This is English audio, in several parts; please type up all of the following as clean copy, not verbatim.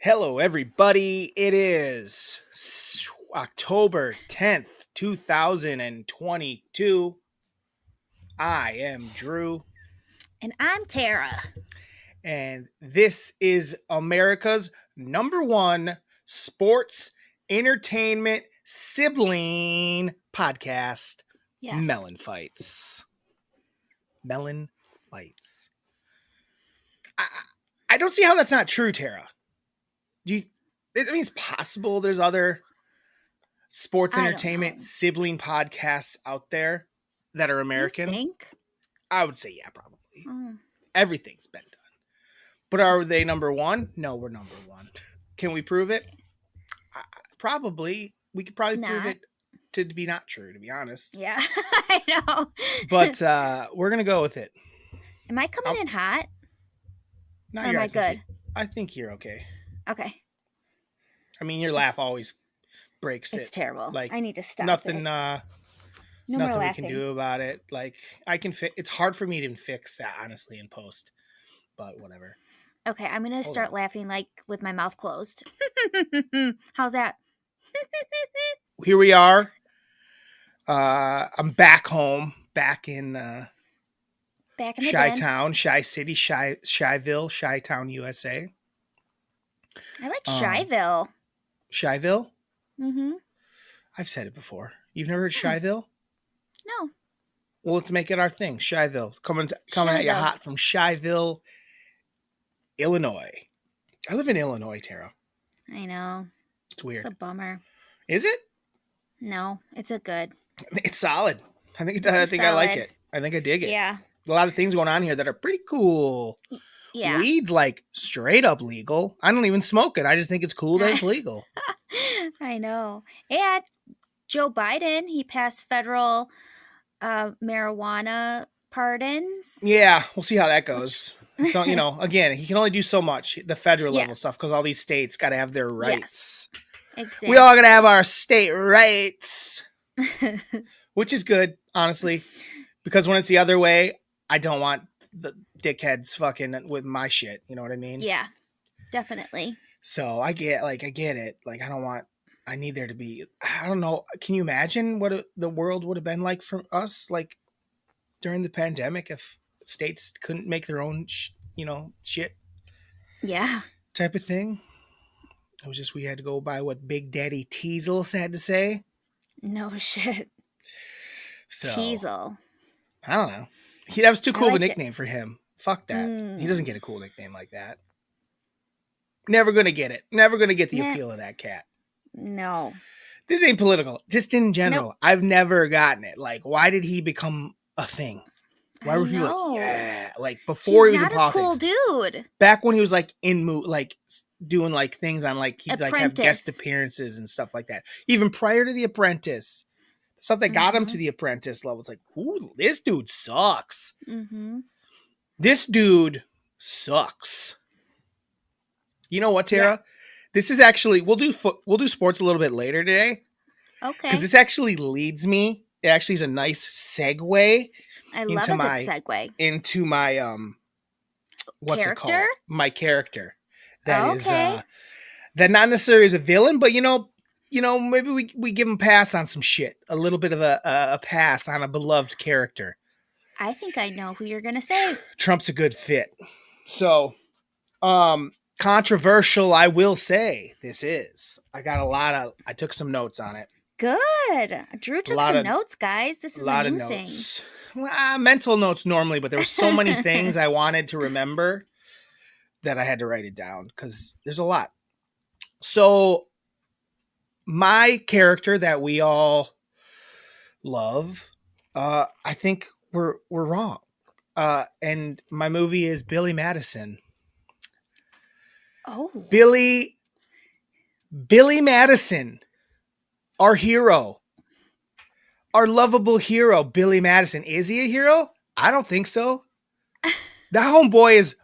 Hello, everybody. It is October 10th, 2022. I am Drew, And I'm Tara. and this is America's number one sports entertainment sibling podcast, Yes. MELLONfights. MELLONfights. I don't see how that's not true, Tara. I mean, it's possible there's other sports entertainment sibling podcasts out there that are American. You think? I would say, yeah, probably. Everything's been done. But are they number one? No, we're number one. Can we prove it? Probably. We could probably prove it to be not true, to be honest. Yeah, I know. But we're going to go with it. Am I coming in hot? No, or am I good? I think you're okay. Okay. I mean, your laugh always breaks it. It's terrible. Like, I need to stop nothing. No nothing more we laughing. can do about it. Like, I can it's hard for me to fix that, honestly, in post, but whatever. Okay, I'm gonna start laughing like with my mouth closed. How's that? Here we are. I'm back home, back in Chi-Town, Chi-City, Chi-Ville, Chi-Town, USA. I like Chi-Ville. Chi-Ville? Mm-hmm. I've said it before. You've never heard Chi-Ville? No. Well, let's make it our thing. Chi-Ville. Coming at you hot from Chi-Ville, Illinois. I live in Illinois, Tara. I know. It's weird. It's a bummer. Is it? No, it's a good. It's solid. I think I like it. I think I dig it. Yeah. A lot of things going on here that are pretty cool. Yeah. Weed's like straight up legal. I don't even smoke it. I just think it's cool that it's legal. I know. And Joe Biden, he passed federal marijuana pardons. Yeah, we'll see how that goes. So, again, he can only do so much, the federal level stuff, because all these states got to have their rights. Yes. Exactly. We all got to have our state rights, which is good, honestly, because when it's the other way, I don't want the dickheads fucking with my shit. You know what I mean? Yeah, definitely. So I get it. Like, I need there to be, I don't know. Can you imagine what the world would have been like for us, like during the pandemic, if states couldn't make their own, shit? Yeah. Type of thing. It was just, we had to go by what Big Daddy Teasel had to say. No shit. So, Teasel. I don't know. That was too cool of a nickname for him. Fuck that. He doesn't get a cool nickname like that. Never gonna get it. Never gonna get the appeal of that cat. No. This ain't political. Just in general. Nope. I've never gotten it. Like, why did he become a thing? Why were people like, yeah? Like, before he was in politics. He's not a cool dude. Back when he was like doing like things on like, he'd like have guest appearances and stuff like that. Even prior to The Apprentice. The stuff that got him to The Apprentice level. It's like, ooh, this dude sucks. Mm-hmm. This dude sucks. You know what, Tara? Yeah. This is actually, we'll do sports a little bit later today. Okay. Because this actually leads me. It actually is a nice segue. I love a good segue. Into my what's character? It called? My character. That is that not necessarily is a villain, but maybe we give him a pass on some shit. A little bit of a pass on a beloved character. I think I know who you're gonna say. Trump's a good fit. So controversial, I will say this is. I took some notes on it. Good. Drew took some notes, guys. This is a new thing. Well, mental notes normally, but there were so many things I wanted to remember that I had to write it down because there's a lot. So my character that we all love, I think we're wrong. And my movie is Billy Madison. Oh. Billy Madison. Our hero, our lovable hero, Billy Madison. Is he a hero? I don't think so. That homeboy is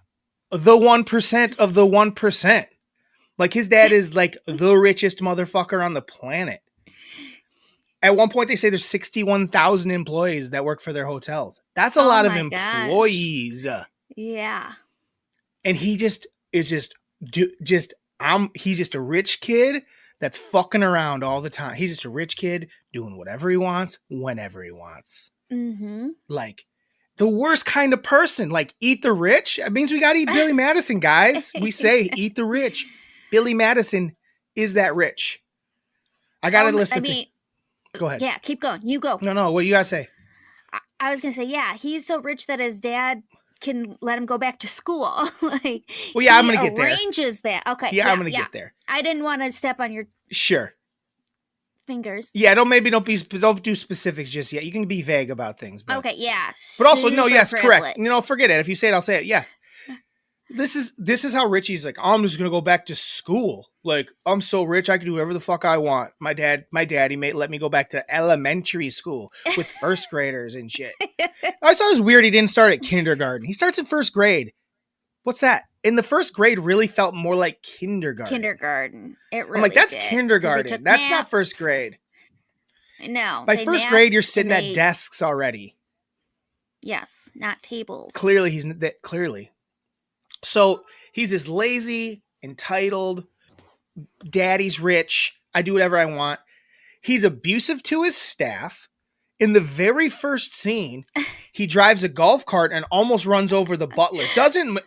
the 1% of the 1%. Like, his dad is like the richest motherfucker on the planet. At one point, they say there's 61,000 employees that work for their hotels. That's a lot of employees. Yeah. And he just is just He's just a rich kid that's fucking around all the time. He's just a rich kid doing whatever he wants, whenever he wants. Mm-hmm. Like the worst kind of person. Like eat the rich. That means we got to eat Billy Madison, guys. We say eat the rich. Billy Madison is that rich. I got to listen. Go ahead. Yeah, keep going. You go. No, what you got to say? I was going to say, yeah, he's so rich that his dad can let him go back to school. Like, well, yeah, I'm going to get there. Arranges that. Okay. Yeah, I'm going to get there. I didn't want to step on your fingers. Yeah, don't do specifics just yet. You can be vague about things. But, okay, yeah. But also, no, yes, privileged. correct. Forget it. If you say it, I'll say it. Yeah. This is how rich he's like, I'm just gonna go back to school. Like, I'm so rich I can do whatever the fuck I want. My daddy may let me go back to elementary school with first graders and shit. I thought it was weird he didn't start at kindergarten. He starts in first grade. What's that? In the first grade really felt more like kindergarten. It really I'm like, that's did. kindergarten. That's not first grade. No. By first grade, you're sitting at desks already. Yes, not tables. Clearly, clearly. So he's this lazy, entitled, daddy's rich. I do whatever I want. He's abusive to his staff. In the very first scene, he drives a golf cart and almost runs over the butler.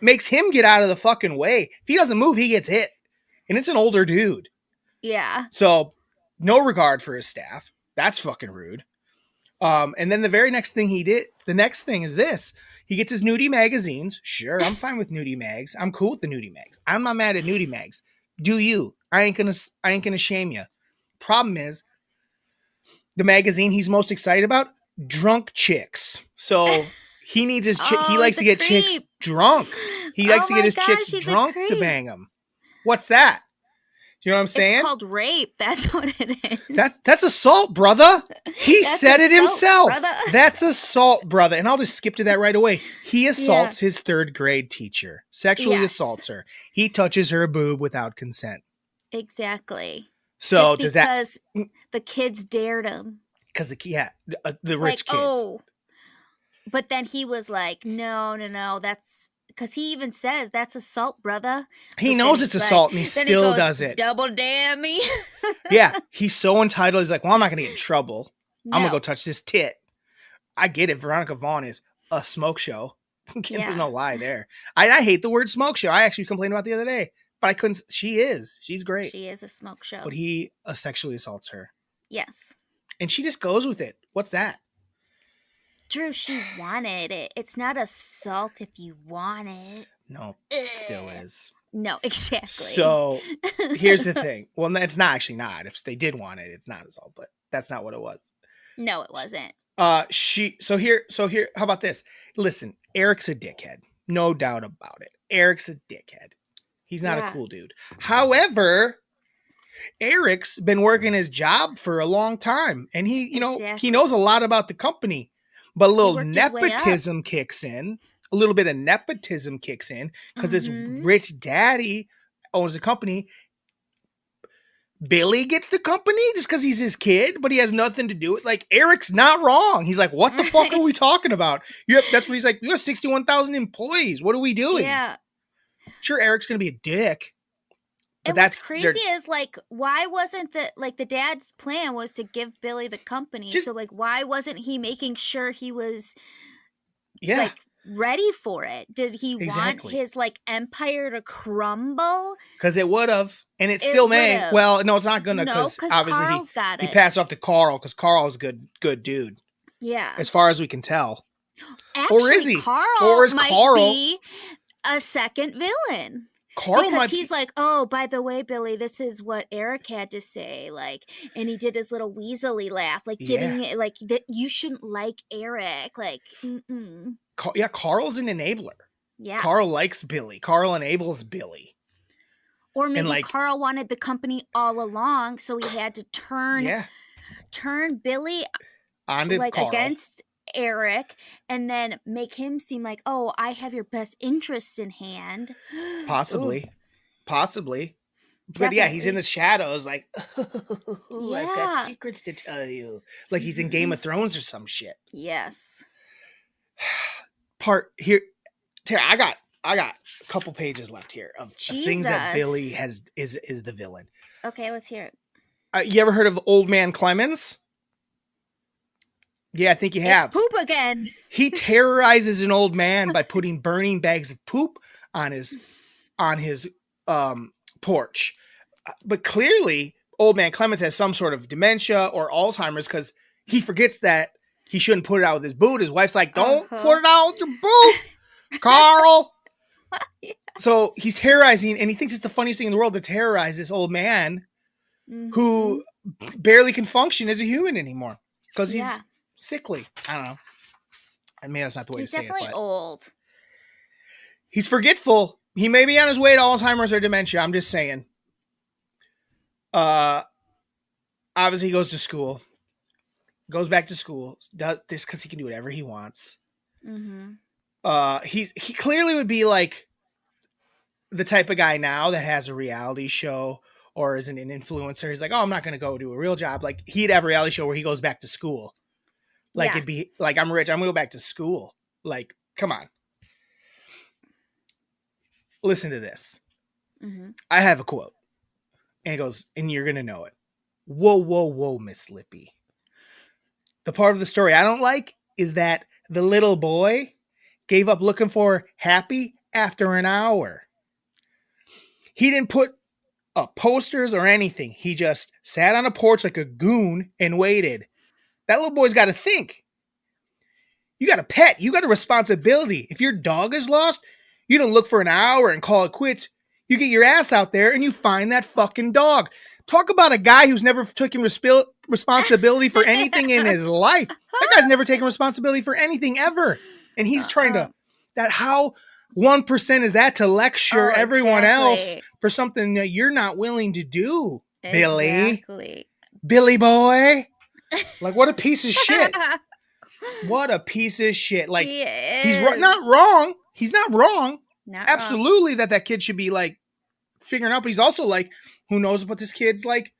Makes him get out of the fucking way. If he doesn't move, he gets hit. And it's an older dude. Yeah. So no regard for his staff. That's fucking rude. And then the very next thing he did, the next thing is this. He gets his nudie magazines. Sure, I'm fine with nudie mags. I'm cool with the nudie mags. I'm not mad at nudie mags. Do you? I ain't gonna shame you. Problem is, the magazine he's most excited about, drunk chicks. So he needs his chick. He likes to get chicks drunk. He likes to get his chicks drunk to bang them. What's that? You know what I'm saying? It's called rape. That's what it is. That's assault, brother. He said it himself. Brother. That's assault, brother. And I'll just skip to that right away. He assaults his third grade teacher. Sexually assaults her. He touches her boob without consent. Exactly. So just because the kids dared him. Because the rich kids. Oh. But then he was like, no, that's... Because he even says, that's assault, brother. He knows it's assault, and he still does it. Double damn me. Yeah, he's so entitled. He's like, well, I'm not going to get in trouble. No. I'm going to go touch this tit. I get it. Veronica Vaughn is a smoke show. There's no lie there. I hate the word smoke show. I actually complained about it the other day. But I couldn't. She is. She's great. She is a smoke show. But he sexually assaults her. Yes. And she just goes with it. What's that? Drew, she wanted it. It's not assault if you want it. No, it still is. No, exactly. So here's the thing. Well, it's not actually not. If they did want it, it's not assault, but that's not what it was. No, it wasn't. So here, how about this? Listen, Eric's a dickhead. No doubt about it. Eric's a dickhead. He's not a cool dude. However, Eric's been working his job for a long time, and he knows a lot about the company. But a little nepotism kicks in. A little bit of nepotism kicks in because this rich daddy owns a company. Billy gets the company just because he's his kid, but he has nothing to do with it. Like, Eric's not wrong. He's like, what the fuck are we talking about? That's what he's like. You have 61,000 employees. What are we doing? Yeah. Sure, Eric's going to be a dick. But what's crazy is, like, why wasn't the dad's plan was to give Billy the company. So, like, why wasn't he making sure he was, like, ready for it? Did he want his, like, empire to crumble? Because it would have. And it still may. Would've. Well, no, it's not going to. No, because obviously he passed off to Carl because Carl's a good dude. Yeah. As far as we can tell. Actually, or is he? Or is Carl be a second villain? Because he's like, oh, by the way, Billy, this is what Eric had to say, like, and he did his little weaselly laugh, like giving it, like, that you shouldn't like Eric, like, Carl's an enabler. Yeah, Carl likes Billy. Carl enables Billy. Or maybe Carl wanted the company all along, so he had to turn Billy onto like Carl. Against Eric, and then make him seem like, oh, I have your best interests in hand. Possibly. But yeah, he's in the shadows like, I've got secrets to tell you. Like he's in Game of Thrones or some shit. Yes. Tara, I got a couple pages left here of things that Billy is the villain. Okay, let's hear it. You ever heard of Old Man Clemens? Yeah, I think you have. It's poop again. He terrorizes an old man by putting burning bags of poop on his porch. But clearly, Old Man Clemens has some sort of dementia or Alzheimer's because he forgets that he shouldn't put it out with his boot. His wife's like, don't put it out with your boot, Carl. Yes. So he's terrorizing, and he thinks it's the funniest thing in the world to terrorize this old man who barely can function as a human anymore because he's sickly. I don't know. I mean, that's not the way to say it. He's definitely old. He's forgetful. He may be on his way to Alzheimer's or dementia. I'm just saying. Obviously, he goes to school. Goes back to school. Does this because he can do whatever he wants. Mm-hmm. He clearly would be like the type of guy now that has a reality show or is an influencer. He's like, oh, I'm not going to go do a real job. Like he'd have a reality show where he goes back to school. Like it'd be like, I'm rich. I'm going to go back to school. Like, come on. Listen to this. Mm-hmm. I have a quote. And it goes, and you're going to know it. Whoa, whoa, whoa, Miss Lippy. The part of the story I don't like is that the little boy gave up looking for Happy after an hour. He didn't put up posters or anything. He just sat on a porch like a goon and waited. That little boy's got to think. You got a pet. You got a responsibility. If your dog is lost, you don't look for an hour and call it quits. You get your ass out there and you find that fucking dog. Talk about a guy who's never taken responsibility for anything in his life. That guy's never taken responsibility for anything ever. And he's trying to, that how 1% is that to lecture everyone else for something that you're not willing to do, Billy. Billy boy. Like, what a piece of shit. What a piece of shit. Like, he's not wrong. He's not wrong. Absolutely wrong. That kid should be like figuring out, but he's also like, who knows what this kid's like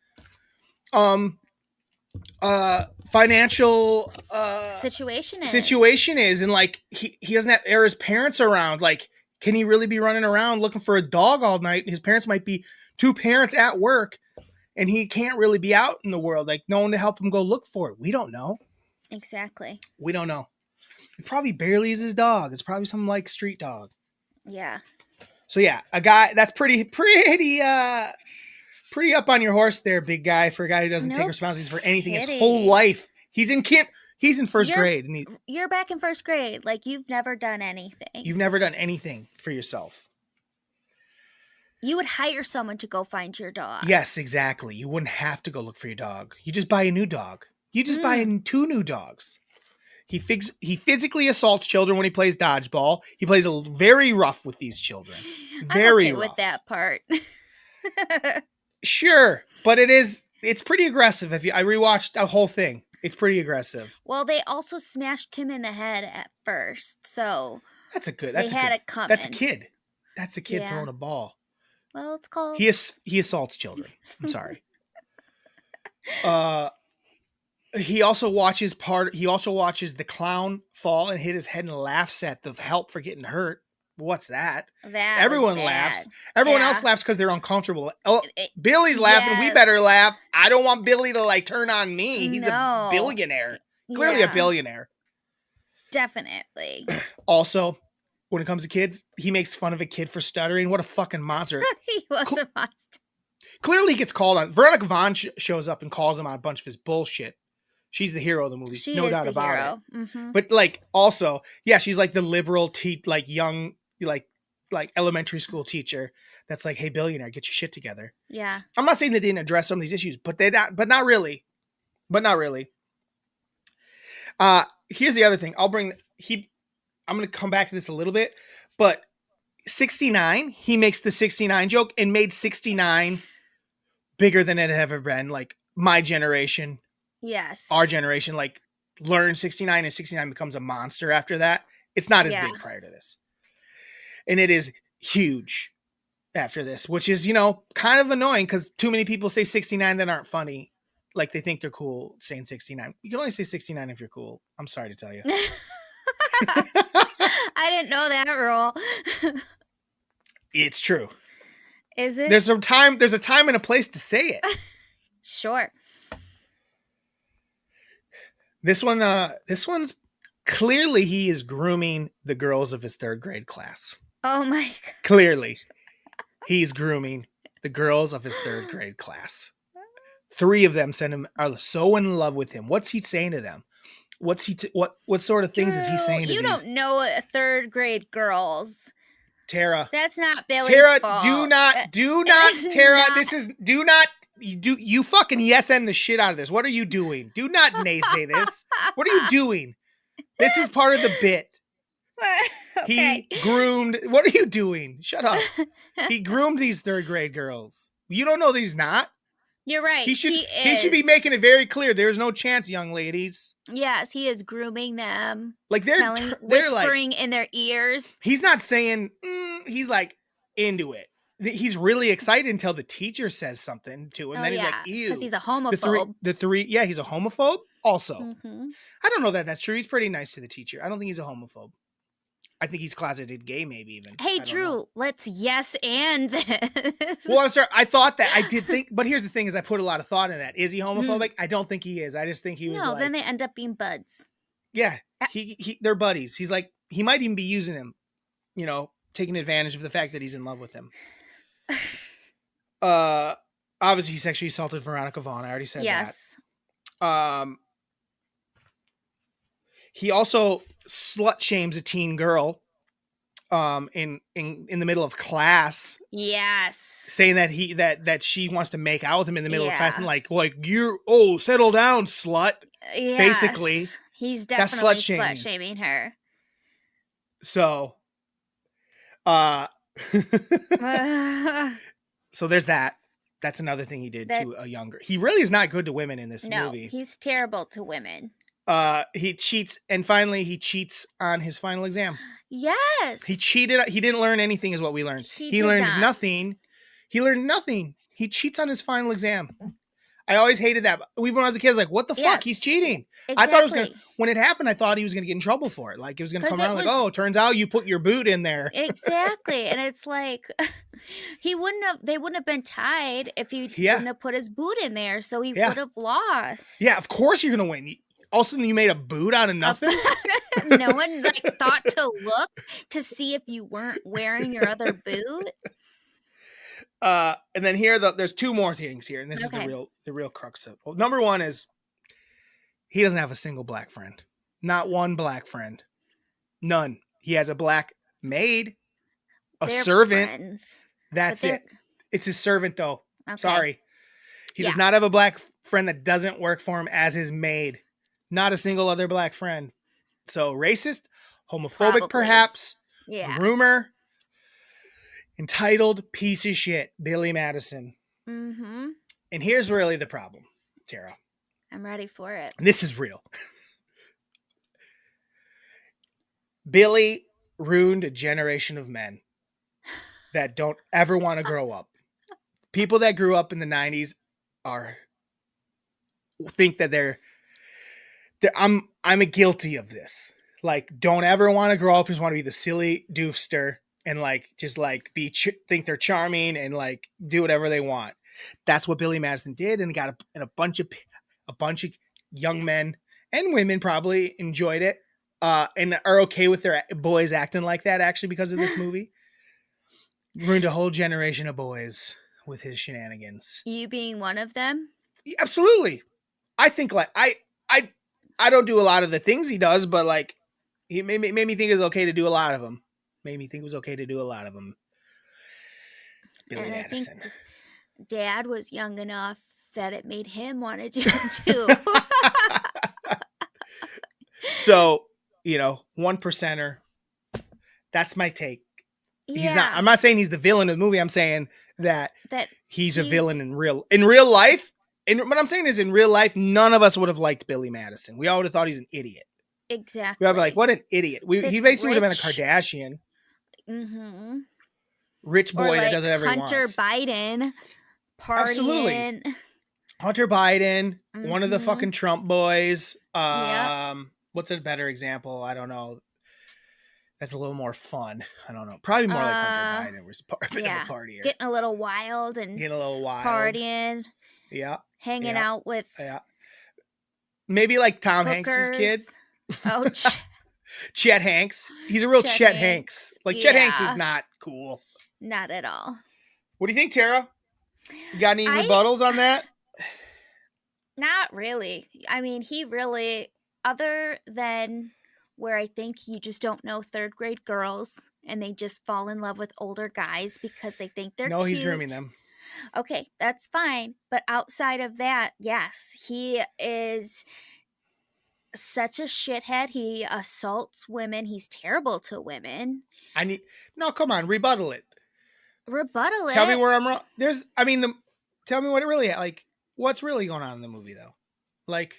financial situation is, and like he doesn't have his parents around. Like, can he really be running around looking for a dog all night? His parents might be two parents at work and he can't really be out in the world, like no one to help him go look for it. We don't know. Exactly. We don't know. It probably barely is his dog. It's probably something like street dog. Yeah. So yeah, a guy that's pretty up on your horse there, big guy, for a guy who doesn't take responsibility for anything his whole life. He's in first grade. And you're back in first grade. Like, you've never done anything. You've never done anything for yourself. You would hire someone to go find your dog. Yes, exactly. You wouldn't have to go look for your dog. You just buy a new dog. You just buy 2 new dogs. He physically assaults children when he plays dodgeball. He plays very rough with these children. Very rough. With that part. Sure, but it's pretty aggressive. I rewatched the whole thing. It's pretty aggressive. Well, they also smashed him in the head at first, so that's a kid. That's a kid throwing a ball. Well, it's called. He assaults children. I'm sorry. He also watches the clown fall and hit his head and laughs at the help for getting hurt. What's that? Everyone laughs. Everyone else laughs because they're uncomfortable. Oh, Billy's laughing. Yes. We better laugh. I don't want Billy to like turn on me. He's a billionaire. Clearly a billionaire. Definitely. Also, when it comes to kids, he makes fun of a kid for stuttering. What a fucking monster. He was a monster. Clearly he gets called on. Veronica Vaughn shows up and calls him on a bunch of his bullshit. She's the hero of the movie. She no is doubt the about hero. it. Mm-hmm. But like also, yeah, she's like the liberal like young like elementary school teacher that's like, hey, billionaire, get your shit together. Yeah. I'm not saying they didn't address some of these issues, but not really. Here's the other thing. I'm going to come back to this a little bit, but 69, he makes the 69 joke and made 69 bigger than it had ever been. Like my generation. Yes. Our generation, like learned 69 and 69 becomes a monster after that. It's not as big prior to this. And it is huge after this, which is, kind of annoying because too many people say 69 that aren't funny. Like they think they're cool saying 69. You can only say 69 if you're cool. I'm sorry to tell you. I didn't know that rule. It's true. Is it? There's a time and a place to say it. Sure. This one's clearly he is grooming the girls of his 3rd grade class. Oh my God. Clearly, he's grooming the girls of his 3rd grade class. 3 of them are so in love with him. What's he saying to them? What sort of things is he saying to these? You don't know 3rd grade girls. Tara. That's not Billy's Tara, fault. do not, Tara, you fucking yes and the shit out of this. What are you doing? Do not naysay this. What are you doing? This is part of the bit. Okay. He groomed, what are you doing? Shut up. He groomed these 3rd grade girls. You don't know that he's not? You're right. He should be making it very clear. There's no chance, young ladies. Yes, he is grooming them. Like they're whispering in their ears. He's not saying. He's like into it. He's really excited until the teacher says something to him. Then he's like, "Ew," because he's a homophobe. Yeah, he's a homophobe. Also, mm-hmm. I don't know that that's true. He's pretty nice to the teacher. I don't think he's a homophobe. I think he's closeted gay, maybe even. Hey, Drew, let's yes and this. Well, I'm sorry. I thought that. I did think, but here's the thing: is I put a lot of thought in that. Is he homophobic? I don't think he is. I just think he was. No, then they end up being buds. Yeah, they're buddies. He's like, he might even be using him, taking advantage of the fact that he's in love with him. Obviously, he sexually assaulted Veronica Vaughn. I already said that. He also slut shames a teen girl in the middle of class. Yes. Saying that she wants to make out with him in the middle of class and like you're settle down, slut. Yes. Basically. He's definitely slut shaming her. So so there's that. That's another thing he did to a younger. He really is not good to women in this movie. No, he's terrible to women. He cheats, and finally he cheats on his final exam. Yes. He cheated. He didn't learn anything is what we learned. He learned nothing. He learned nothing. He cheats on his final exam. I always hated that. Even when I was a kid, I was like, what the fuck? He's cheating. Exactly. I thought it was going to, when it happened, I thought he was going to get in trouble for it. Like it was going to come around like, oh, turns out you put your boot in there. Exactly. And it's like, they wouldn't have been tied if he wouldn't have put his boot in there. So he would have lost. Yeah, of course you're going to win. All of a sudden you made a boot out of nothing. No one thought to look to see if you weren't wearing your other boot. And then here, there's 2 more things here, and this is the real crux of it. Well, number 1 is he doesn't have a single black friend, not one black friend, none. He has a black maid, They're servant. Friends. That's it. It's his servant, though. Okay. Sorry, he does not have a black friend that doesn't work for him as his maid. Not a single other black friend. So racist, homophobic, perhaps. Yeah. Groomer. Entitled piece of shit, Billy Madison. Mm-hmm. And here's really the problem, Tara. I'm ready for it. This is real. Billy ruined a generation of men that don't ever want to grow up. People that grew up in the 90s think that I'm guilty of this. Like, don't ever want to grow up. Just want to be the silly doofster. And think they're charming and do whatever they want. That's what Billy Madison did, and got a bunch of young men and women probably enjoyed it, and are okay with their boys acting like that. Actually, because of this movie, ruined a whole generation of boys with his shenanigans. You being one of them? Absolutely. I think I don't do a lot of the things he does, but he made me think it's okay to do a lot of them. Made me think it was okay to do a lot of them. Billy Madison. Dad was young enough that it made him want to do it too. So, 1%er. That's my take. Yeah. I'm not saying he's the villain of the movie. I'm saying that he's a villain in real life. And what I'm saying is, in real life, none of us would have liked Billy Madison. We all would have thought he's an idiot. Exactly. We would be like, what an idiot. He basically would have been a Kardashian. Mm-hmm. Rich boy that does whatever he wants. Hunter Biden partying. Absolutely. Hunter Biden, one of the fucking Trump boys. What's a better example? I don't know. That's a little more fun. I don't know. Probably more like Hunter Biden was a bit of a partier. Getting a little wild and getting a little wild. Partying. Yeah. Hanging out with. Yeah. Maybe like Tom Hanks's kid. Oh, Chet Hanks. He's a real Chet Hanks. Like Chet Hanks is not cool. Not at all. What do you think, Tara? You got any rebuttals on that? Not really. I mean, he really, other than where I think you just don't know third grade girls and they just fall in love with older guys because they think they're cute. No, he's grooming them. Okay, that's fine. But outside of that, yes, he is such a shithead. He assaults women. He's terrible to women. No, come on, rebuttal it. Rebuttal it. Tell me where I'm wrong. Tell me what it really, like, what's really going on in the movie though? Like,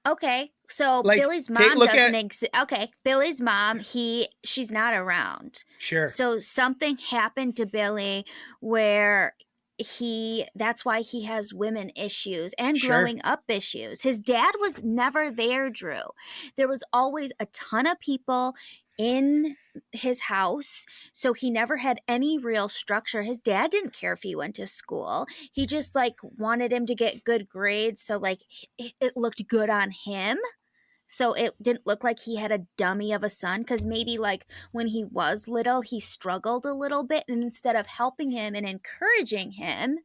okay, so like, Billy's mom doesn't exist. Okay, Billy's mom, she's not around. Sure. So something happened to Billy where that's why he has women issues and growing up issues. His dad was never there, Drew. There was always a ton of people in his house, so he never had any real structure. His dad didn't care if he went to school. He just like wanted him to get good grades, so like it looked good on him. So it didn't look like he had a dummy of a son, because maybe like when he was little, he struggled a little bit. And instead of helping him and encouraging him,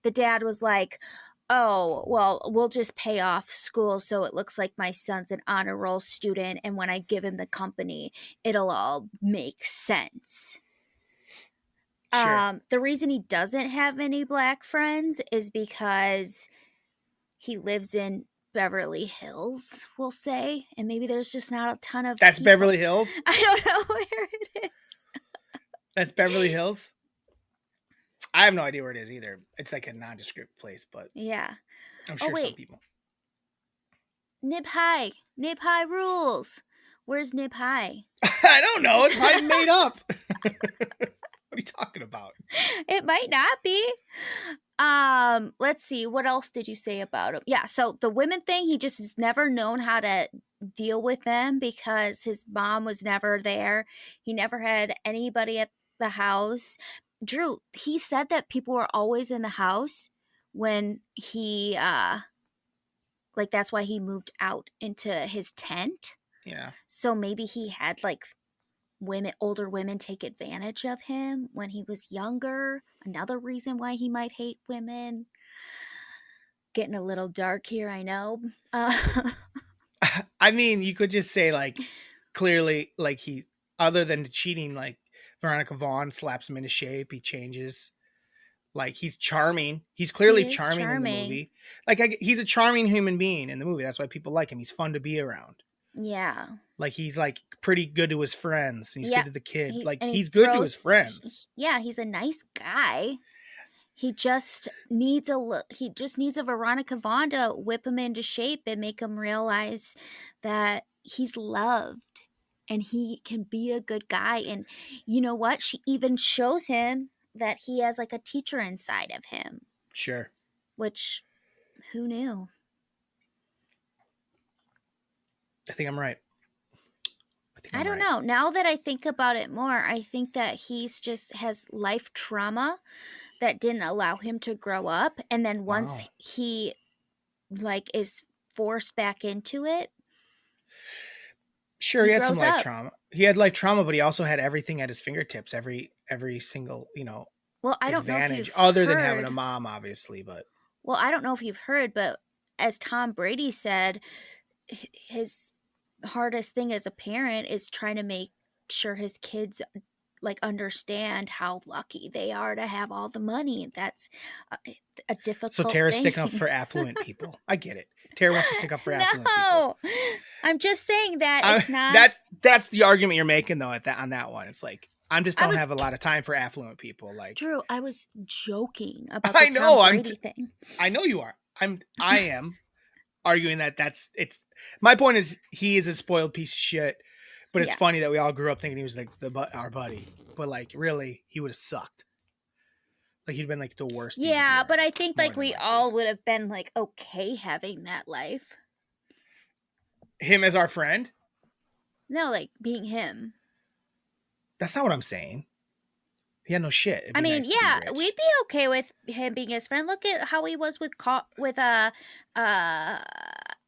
the dad was like, oh, well, we'll just pay off school so it looks like my son's an honor roll student. And when I give him the company, it'll all make sense. Sure. The reason he doesn't have any black friends is because he lives in Beverly Hills, we'll say, and maybe there's just not a ton of That's people. Beverly Hills? I don't know where it is. That's Beverly Hills? I have no idea where it is either. It's like a nondescript place, but yeah, I'm sure some people. Nib High rules. Where's Nib High? I don't know. It's probably made up. What are you talking about? It might not be. Let's see. What else did you say about him? Yeah, so the women thing, he just has never known how to deal with them because his mom was never there. He never had anybody at the house. Drew, he said that people were always in the house when he, like, that's why he moved out into his tent. Yeah. So maybe he had, like, older women take advantage of him when he was younger. Another reason why he might hate women. Getting a little dark here, I know. I mean, you could just say, like, clearly, like, he, other than cheating, like, Veronica Vaughn slaps him into shape. He changes. Like, he's charming. He's clearly charming in the movie. Like, he's a charming human being in the movie. That's why people like him. He's fun to be around. Yeah. Like, he's, like, pretty good to his friends. And he's good to the kids. He's good to his friends. Yeah, he's a nice guy. He just needs a Veronica Vaughn to whip him into shape and make him realize that he's loved and he can be a good guy. And you know what? She even shows him that he has like a teacher inside of him. Sure. Which, who knew? I think I'm right. I don't know. Now that I think about it more, I think that he's just has life trauma that didn't allow him to grow up. And then once he like is forced back into it. Sure, he had some life trauma. He had life trauma, but he also had everything at his fingertips, every single, well, I don't advantage, know if you've other heard, than having a mom, obviously, but. Well, I don't know if you've heard, but as Tom Brady said, his hardest thing as a parent is trying to make sure his kids like understand how lucky they are to have all the money. That's a difficult So Tara's thing. sticking up for affluent people. I get it. Tara wants to stick up for affluent people. No, I'm just saying that it's not. That's the argument you're making though on that one. It's like I don't have a lot of time for affluent people. Like Drew, I was joking about the Tom Brady thing. I know you are. I am arguing that it's. My point is he is a spoiled piece of shit, but it's funny that we all grew up thinking he was like our buddy, but like really he would have sucked. Like he'd been like the worst. Yeah, but I think like we all would have been like okay having that life. Him as our friend? No, like being him. That's not what I'm saying. Yeah, no shit. It'd be I mean, nice to be yeah, rich. we'd be okay with him being his friend. Look at how he was with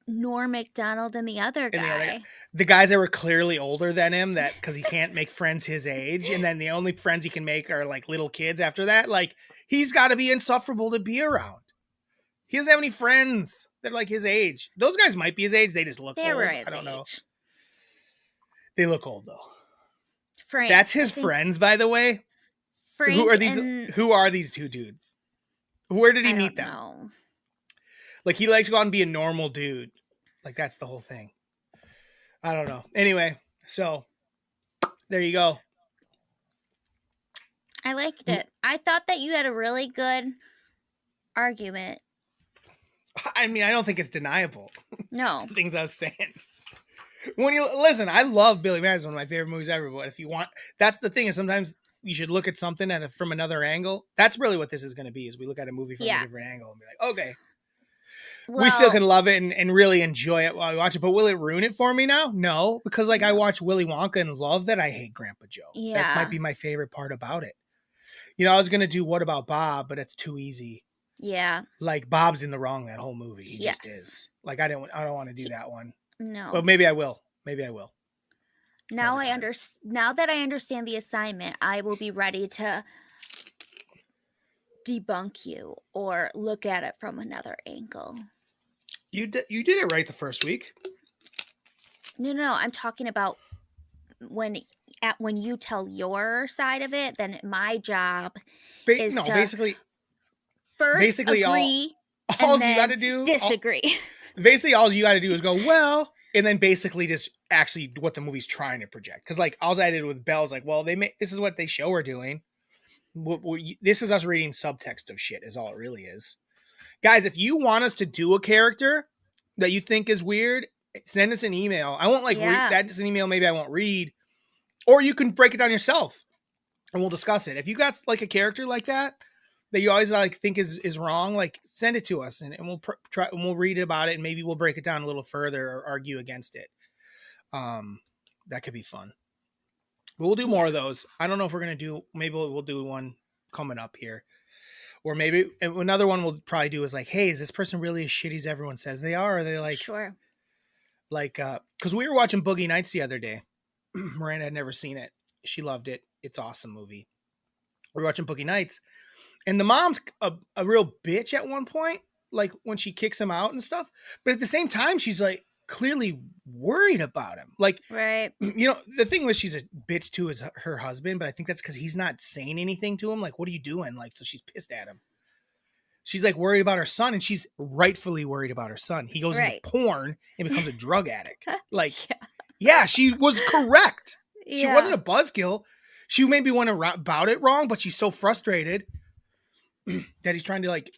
Norm Macdonald and the other guy. The guys that were clearly older than him, that because he can't make friends his age, and then the only friends he can make are like little kids after that. Like, he's got to be insufferable to be around. He doesn't have any friends that are like his age. Those guys might be his age. They just look old. I don't know. They look old though. Frank. That's his friends, by the way. Frank. Who are these two dudes? Where did he meet them? Know. Like, he likes to go out and be a normal dude. Like, that's the whole thing. I don't know. Anyway, so there you go. I liked it. I thought that you had a really good argument. I mean, I don't think it's deniable. No. Things I was saying. When you listen, I love Billy Madison, one of my favorite movies ever. But if you want, that's the thing, is sometimes you should look at something from another angle. That's really what this is going to be, is we look at a movie from a different angle and be like, okay, we still can love it and really enjoy it while we watch it. But will it ruin it for me now? No, because like I watch Willy Wonka and love that I hate Grandpa Joe. Yeah. That might be my favorite part about it. You know, I was going to do What About Bob, but it's too easy. Yeah. Like, Bob's in the wrong that whole movie. He just is. Like, I don't want to do that one. No. But maybe I will. Now now that I understand the assignment, I will be ready to debunk you or look at it from another angle. You did it right the first week. No, I'm talking about when you tell your side of it, then my job is to basically agree all you got to do disagree. All you got to do is go, well, and then basically just actually what the movie's trying to project. Because like all I did with Belle's like, well, this is what they show her doing. This is us reading subtext of shit is all it really is. Guys, if you want us to do a character that you think is weird, send us an email. I won't read that. Just an email maybe I won't read. Or you can break it down yourself and we'll discuss it. If you got like a character like that you always like think is wrong, like send it to us and we'll try and we'll read about it and maybe we'll break it down a little further or argue against it. That could be fun. But we'll do more of those. I don't know if we're going to do, maybe we'll do one coming up here. Or maybe another one we'll probably do is like, hey, is this person really as shitty as everyone says they are? Or are they like, sure. Like, because we were watching Boogie Nights the other day. Miranda had never seen it. She loved it. It's an awesome movie. We were watching Boogie Nights. And the mom's a real bitch at one point, like when she kicks him out and stuff. But at the same time, she's like clearly worried about him. Like, right. You know, the thing was she's a bitch to her husband, but I think that's because he's not saying anything to him. Like, what are you doing? Like, so she's pissed at him. She's like worried about her son, and she's rightfully worried about her son. He goes into porn and becomes a drug addict. Like, yeah, she was correct. Yeah. She wasn't a buzzkill. She maybe went about it wrong, but she's so frustrated that he's trying to like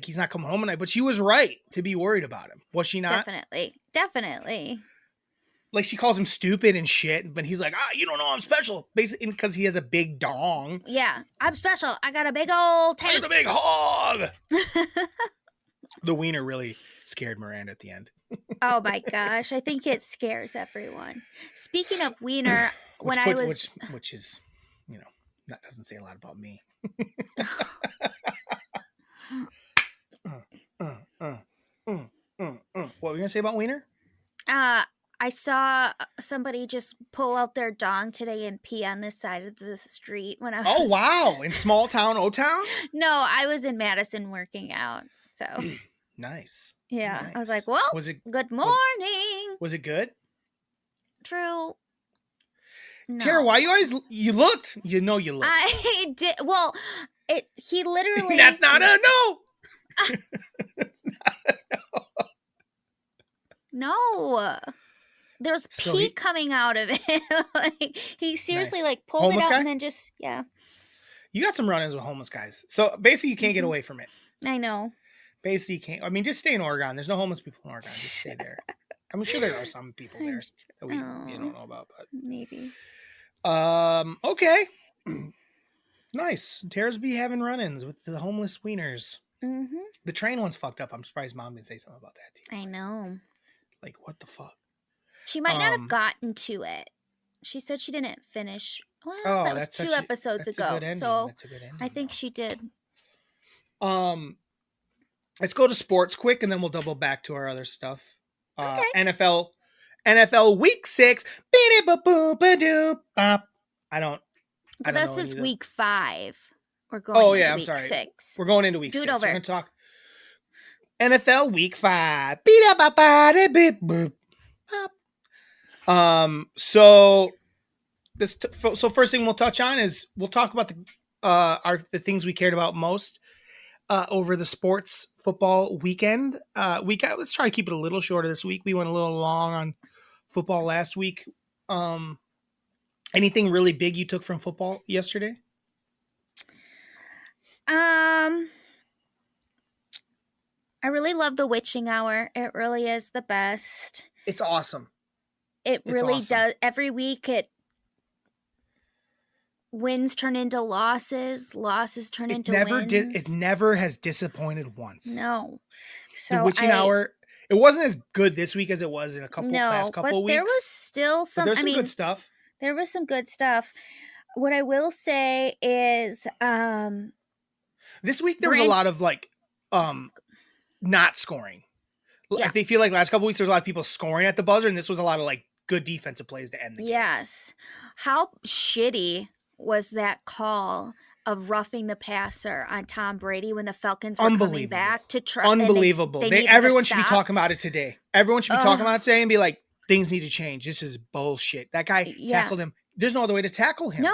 he's not coming home at night. But she was right to be worried about him. Was she not? Definitely. Like, she calls him stupid and shit, but he's like, you don't know I'm special. Basically, because he has a big dong. Yeah, I'm special. I got a big old tank. I got a big hog. The wiener really scared Miranda at the end. Oh my gosh, I think it scares everyone. Speaking of wiener, which is, you know, that doesn't say a lot about me. What were you gonna say about wiener? I saw somebody just pull out their dong today and pee on this side of the street when I was... Oh, wow. In small town, O-Town? No, I was in Madison working out, so... Nice. Yeah. Nice. I was like, well, good morning. Was it good? True. No. Tara, why you looked? You know you looked. I did. Well, he literally... That's not a no! That's not a no. No. There was pee coming out of it. Like, he seriously pulled homeless it out guy? And then just, yeah. You got some run-ins with homeless guys. So basically you can't get away from it. I know. Basically you can't. I mean, just stay in Oregon. There's no homeless people in Oregon. Just stay there. I'm sure there are some people there that we you don't know about. But maybe. Okay. Nice. Tara's be having run-ins with the homeless wieners. Mm-hmm. The train one's fucked up. I'm surprised Mom didn't say something about that to you. I know. Like, what the fuck? She might not have gotten to it. She said she didn't finish Well, that was 2 episodes that's ago. a good ending. So that's a good ending. I think she did. Let's go to sports quick, and then we'll double back to our other stuff. Okay. NFL Week 6. I don't. But this is week 5. We're going. into I'm week sorry. 6. We're going into week 6. Over. We're going to talk NFL Week 5. So first thing we'll touch on is we'll talk about the things we cared about most over the sports football weekend. Let's try to keep it a little shorter this week. We went a little long on football last week. Anything really big you took from football yesterday? I really love the witching hour. It really is the best. It's awesome. It really does. Every week wins turn into losses. Losses turn into wins. It never has disappointed once. No. So the witching hour, it wasn't as good this week as it was in past couple weeks. There was still some. There's some good stuff. There was some good stuff. What I will say is, this week there was a lot of not scoring. Yeah. I feel like last couple weeks there was a lot of people scoring at the buzzer, and this was a lot of good defensive plays to end the game. Yes. How shitty was that call of roughing the passer on Tom Brady when the Falcons were coming back to try? Unbelievable. Everyone should be talking about it today. Everyone should be talking about it today and be like, things need to change. This is bullshit. That guy tackled him. There's no other way to tackle him.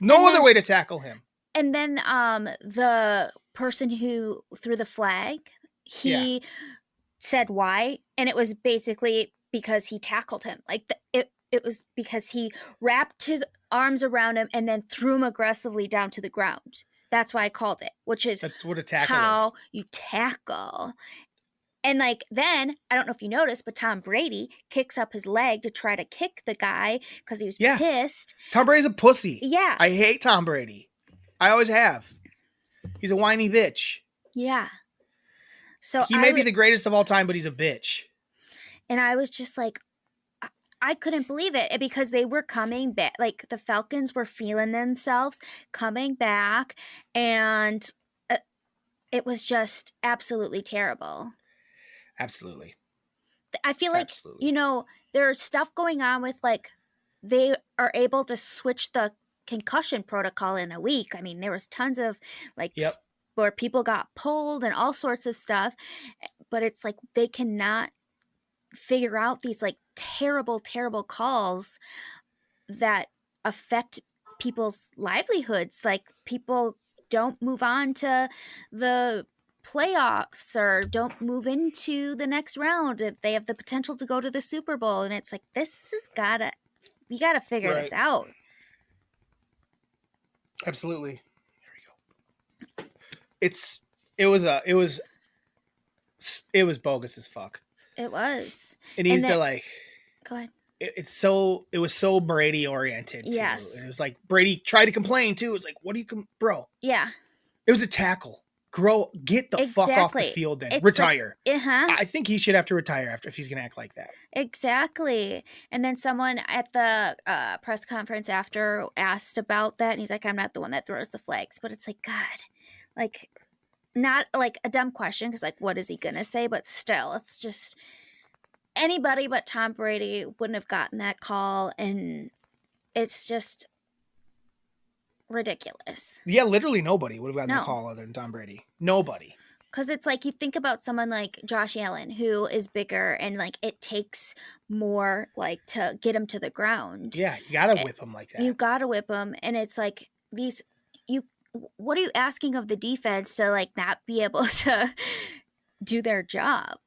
No other way to tackle him. And then the person who threw the flag, he said why, and it was basically because he tackled him. It was because he wrapped his arms around him and then threw him aggressively down to the ground. That's why I called it, that's what a tackle how you tackle. And then, I don't know if you noticed, but Tom Brady kicks up his leg to try to kick the guy because he was pissed. Tom Brady's a pussy. Yeah. I hate Tom Brady. I always have. He's a whiny bitch. Yeah. So he may be the greatest of all time, but he's a bitch. And I was just I couldn't believe it because they were coming back. The Falcons were feeling themselves coming back, and it was just absolutely terrible. Absolutely. I feel there's stuff going on with they are able to switch the concussion protocol in a week. I mean, there was tons of where people got pulled and all sorts of stuff, but it's they cannot figure out these terrible calls that affect people's livelihoods. People don't move on to the playoffs or don't move into the next round if they have the potential to go to the Super Bowl. And it's you gotta figure this out. Absolutely. There we go. It was bogus as fuck. It was. It needs to go ahead. It was so Brady oriented too. Yes. And it was Brady tried to complain too. It's what do you bro? Yeah. It was a tackle. Get the fuck off the field then. Retire. I think he should have to retire if he's gonna act like that. Exactly. And then someone at the press conference after asked about that, and he's I'm not the one that throws the flags. But it's God. Not a dumb question because what is he gonna say? But still, it's just anybody but Tom Brady wouldn't have gotten that call, and it's just ridiculous. Yeah, literally nobody would have gotten the call other than Tom Brady. Nobody. Because it's you think about someone like Josh Allen, who is bigger, and it takes more to get him to the ground. Yeah, you gotta whip him like that. You gotta whip him, and it's what are you asking of the defense to not be able to do their job?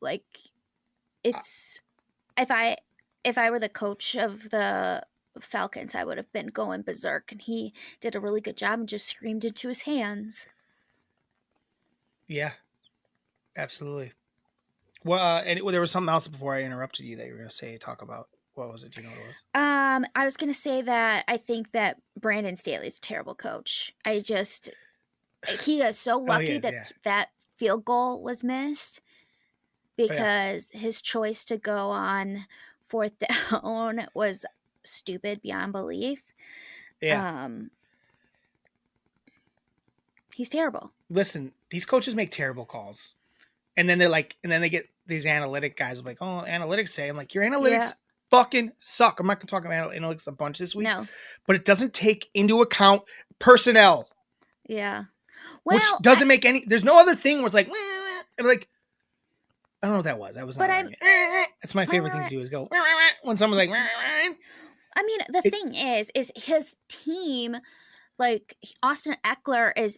It's if I were the coach of the Falcons, I would have been going berserk, and he did a really good job and just screamed into his hands. Yeah, absolutely. Well, there was something else before I interrupted you that you were going to talk about. What was it? Do you know what it was? I was going to say that I think that Brandon Staley's a terrible coach. He is so lucky that field goal was missed because his choice to go on 4th down was stupid beyond belief. Yeah. He's terrible. Listen, these coaches make terrible calls. And then they get these analytic guys like, oh, analytics say, I'm like, your analytics fucking suck. I'm not going to talk about analytics a bunch this week. No. But it doesn't take into account personnel. Yeah. Well, which doesn't make any, there's no other thing where it's like, I'm like, I don't know what that was. That was not that's my favorite thing to do is go when someone's like, I mean, the thing is his team, like Austin Eckler is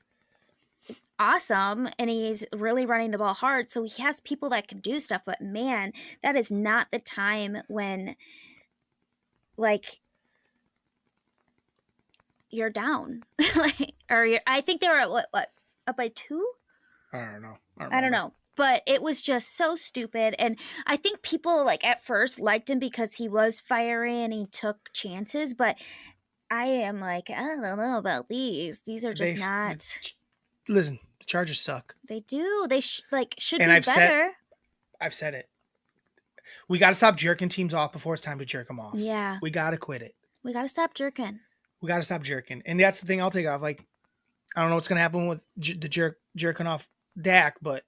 awesome and he's really running the ball hard. So he has people that can do stuff, but man, that is not the time when like you're down. I think they were at what up by 2? I don't know. I don't know. But it was just so stupid. And I think people like at first liked him because he was fiery and he took chances. But I am like, I don't know about these. These are just not. Listen, the Chargers suck. They do. They should be better. I've said it. We got to stop jerking teams off before it's time to jerk them off. Yeah. We got to quit it. We got to stop jerking. And that's the thing I'll take off. Like, I don't know what's going to happen with the jerking off Dak, but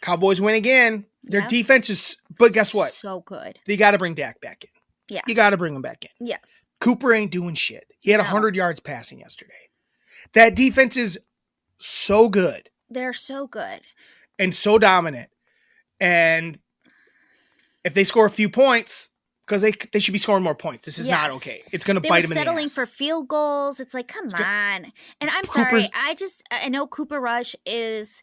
Cowboys win again. Their defense is, but guess what? So good. They got to bring Dak back in. Yes. You got to bring him back in. Yes. Cooper ain't doing shit. He had 100 yards passing yesterday. That defense is so good. They're so good. And so dominant. And if they score a few points, because they should be scoring more points. This is not okay. It's going to bite them in the ass. They were settling for field goals. It's like, come on. And I'm sorry. I know Cooper Rush is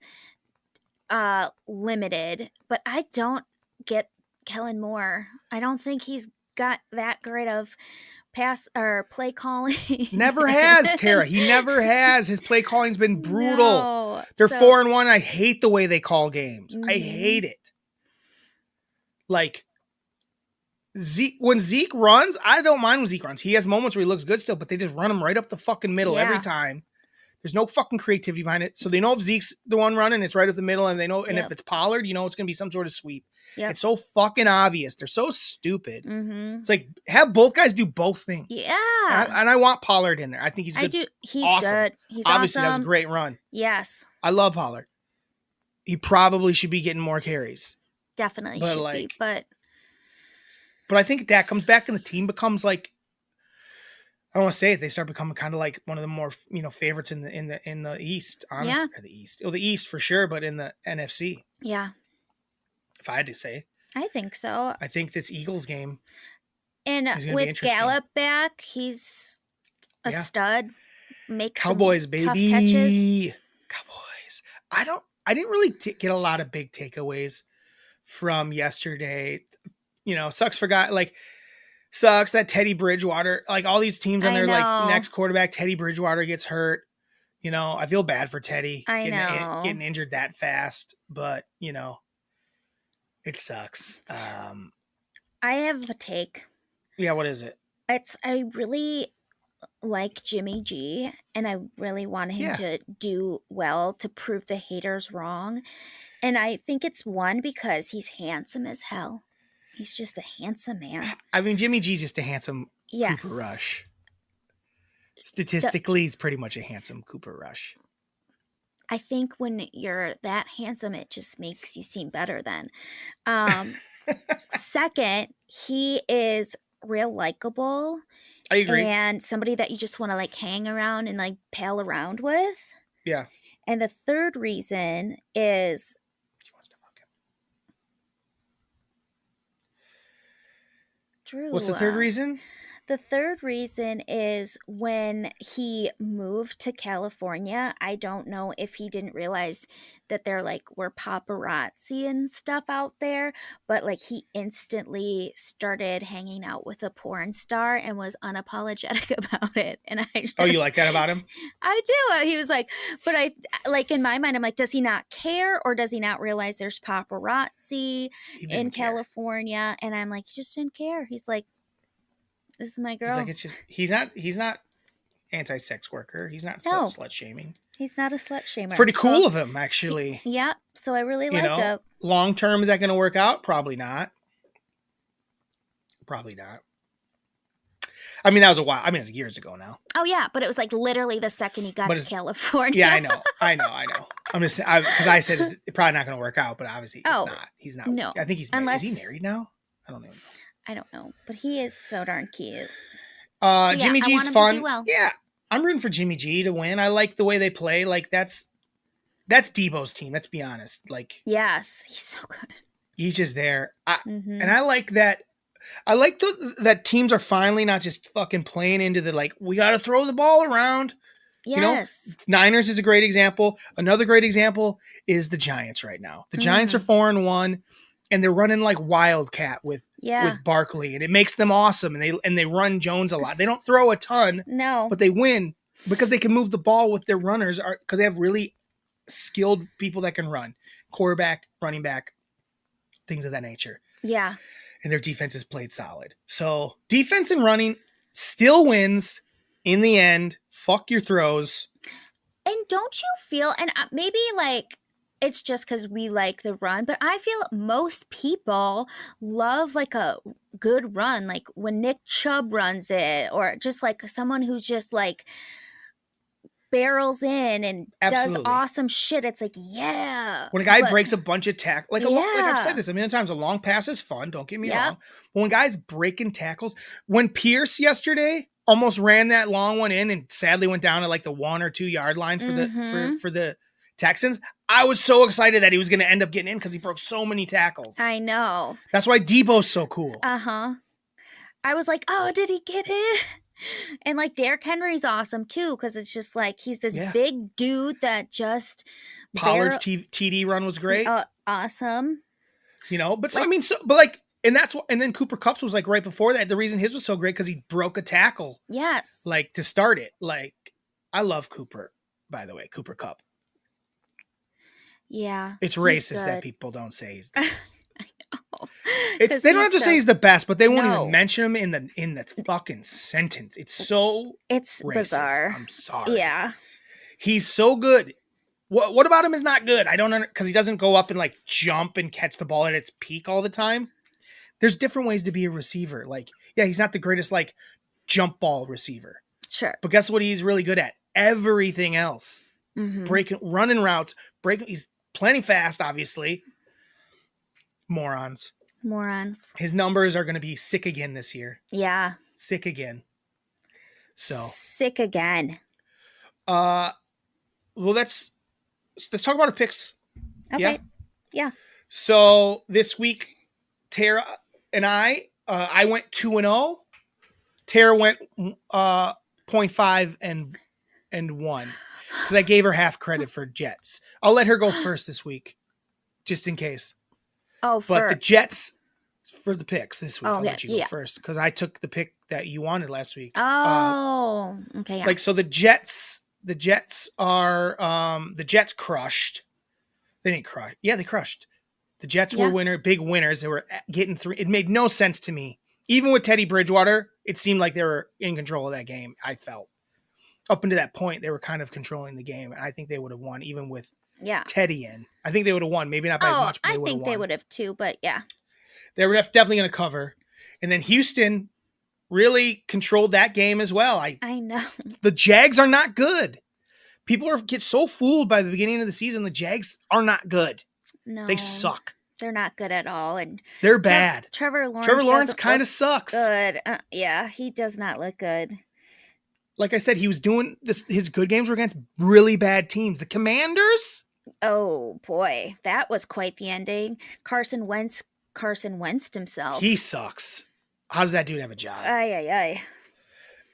limited, but I don't get Kellen Moore. I don't think he's got that great of pass or play calling. Never has, Tara. He never has. His play calling's been brutal. No. They're 4-1. I hate the way they call games. I hate it. Like, when Zeke runs, I don't mind when Zeke runs. He has moments where he looks good still, but they just run him right up the fucking middle every time. There's no fucking creativity behind it. So they know if Zeke's the one running, it's right up the middle, and they know, and if it's Pollard, you know it's going to be some sort of sweep. Yep. It's so fucking obvious. They're so stupid. Mm-hmm. It's like, have both guys do both things. Yeah. And I want Pollard in there. I think he's good. I do. He's awesome. Good. He's obviously, awesome. That was a great run. Yes. I love Pollard. He probably should be getting more carries. Definitely should be, But I think Dak comes back and the team becomes like, I don't want to say it. They start becoming kind of like one of the more, favorites in the East, honestly, or the East. Well, the East for sure, but in the NFC. Yeah. If I had to say. I think so. I think this Eagles game. And with Gallup back, he's a stud. Makes Cowboys, some baby. Tough catches. Cowboys. I didn't really get a lot of big takeaways from yesterday. Sucks that Teddy Bridgewater, like all these teams on their like next quarterback, Teddy Bridgewater gets hurt. I feel bad for Teddy getting injured that fast, but it sucks. I have a take. Yeah, what is it? I really like Jimmy G, and I really want him to do well to prove the haters wrong. And I think it's one because he's handsome as hell. He's just a handsome man. I mean, Jimmy G's just a handsome Cooper Rush. Statistically, he's pretty much a handsome Cooper Rush. I think when you're that handsome, it just makes you seem better then. Second, he is real likable. I agree. And somebody that you just want to like hang around and like pal around with. Yeah. And the third reason is... Drew. What's the third reason? The third reason is when he moved to California, I don't know if he didn't realize that there were paparazzi and stuff out there, but he instantly started hanging out with a porn star and was unapologetic about it. And you like that about him? I do. He was but in my mind, I'm like, does he not care or does he not realize there's paparazzi in California? And I'm like, he just didn't care. He's like, this is my girl. He's not anti-sex worker. He's not slut shaming. He's not a slut shamer. It's pretty cool of him, actually. Yeah. So I really like it. Long term, is that going to work out? Probably not. I mean, that was a while. I mean, it was years ago now. Oh yeah, but it was like literally the second he got to California. Yeah, I know. I'm just because I said it's probably not going to work out, but obviously it's not. He's not. No, I think he's married. Is he married now? I don't even know. I don't know, but he is so darn cute. Jimmy G's fun. Well. Yeah, I'm rooting for Jimmy G to win. I like the way they play. Like that's Debo's team. Let's be honest. Like yes, he's so good. He's just there, and I like that. I like that teams are finally not just fucking playing into the like we got to throw the ball around. Yes. Niners is a great example. Another great example is the Giants right now. The Giants are 4-1, and they're running like Wildcat with Barkley, and it makes them awesome. And they run Jones a lot. They don't throw a ton, but they win because they can move the ball with their runners because they have really skilled people that can run, quarterback, running back, things of that nature. Yeah. And their defense is played solid. So defense and running still wins in the end. Fuck your throws. And don't you feel, and maybe like it's just because we like the run, but I feel most people love like a good run. Like when Nick Chubb runs it, or just like someone who's just like barrels in and does awesome shit. It's like, yeah. When a guy breaks a bunch of tackles, like I've said this a million times, a long pass is fun. Don't get me wrong. But when guys breaking tackles, when Pierce yesterday almost ran that long one in and sadly went down at like the 1 or 2 yard line for the Texans, I was so excited that he was going to end up getting in because he broke so many tackles. I know. That's why Debo's so cool. I was like, oh, did he get in? And like Derrick Henry's awesome too, because it's just like he's this big dude that just Pollard's TD run was great. Awesome. But like, and that's what, and then Cooper Kupp's was like right before that. The reason his was so great because he broke a tackle. Yes. Like to start it. Like I love Cooper, by the way, Cooper Kupp. Yeah. It's racist that people don't say he's the best. I know. They don't have to say he's the best, but they won't even mention him in the fucking sentence. It's racist. Bizarre. I'm sorry. Yeah. He's so good. What about him is not good? I don't know, because he doesn't go up and like jump and catch the ball at its peak all the time. There's different ways to be a receiver. Like, yeah, he's not the greatest like jump ball receiver. Sure. But guess what he's really good at? Everything else. Running routes, he's plenty fast, obviously. Morons. Morons. His numbers are going to be sick again this year. Yeah. Sick again. So. Sick again. Well, let's talk about our picks. Okay. Yeah. So this week, Tara and I went 2-0. Tara went 0.5 and 1 because I gave her half credit for Jets. I'll let her go first this week, just in case. Oh, but the Jets for the picks this week. Oh, I'll let you go first because I took the pick that you wanted last week. Oh, okay. Yeah. Like so, the Jets are the Jets crushed. They didn't crush. Yeah, they crushed. The Jets were big winners. They were getting 3. It made no sense to me. Even with Teddy Bridgewater, it seemed like they were in control of that game. I felt up until that point they were kind of controlling the game, and I think they would have won even with Teddy in. I think they would have won. Maybe not by as much, but I think they would have too, but yeah. They were definitely going to cover. And then Houston really controlled that game as well. I know. The Jags are not good. People get so fooled by the beginning of the season. The Jags are not good. No. They suck. They're not good at all. And they're bad. Trevor Lawrence kind of sucks. Good. Yeah, he does not look good. Like I said, he was doing this. His good games were against really bad teams. The Commanders. Oh boy, that was quite the ending. Carson Wentz himself. He sucks. How does that dude have a job? Aye.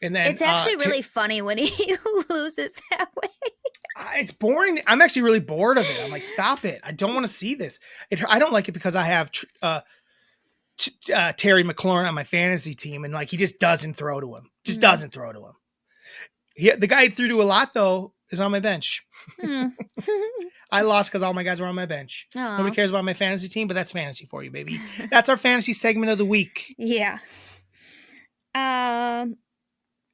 And then it's actually really funny when he loses that way. It's boring. I'm actually really bored of it. I'm like, stop it. I don't want to see this. I don't like it because I have Terry McLaurin on my fantasy team, and like he just doesn't throw to him. Doesn't throw to him. The guy who threw to a lot though is on my bench. I lost because all my guys were on my bench. Aww. Nobody cares about my fantasy team, but that's fantasy for you, baby. That's our fantasy segment of the week. Yeah. And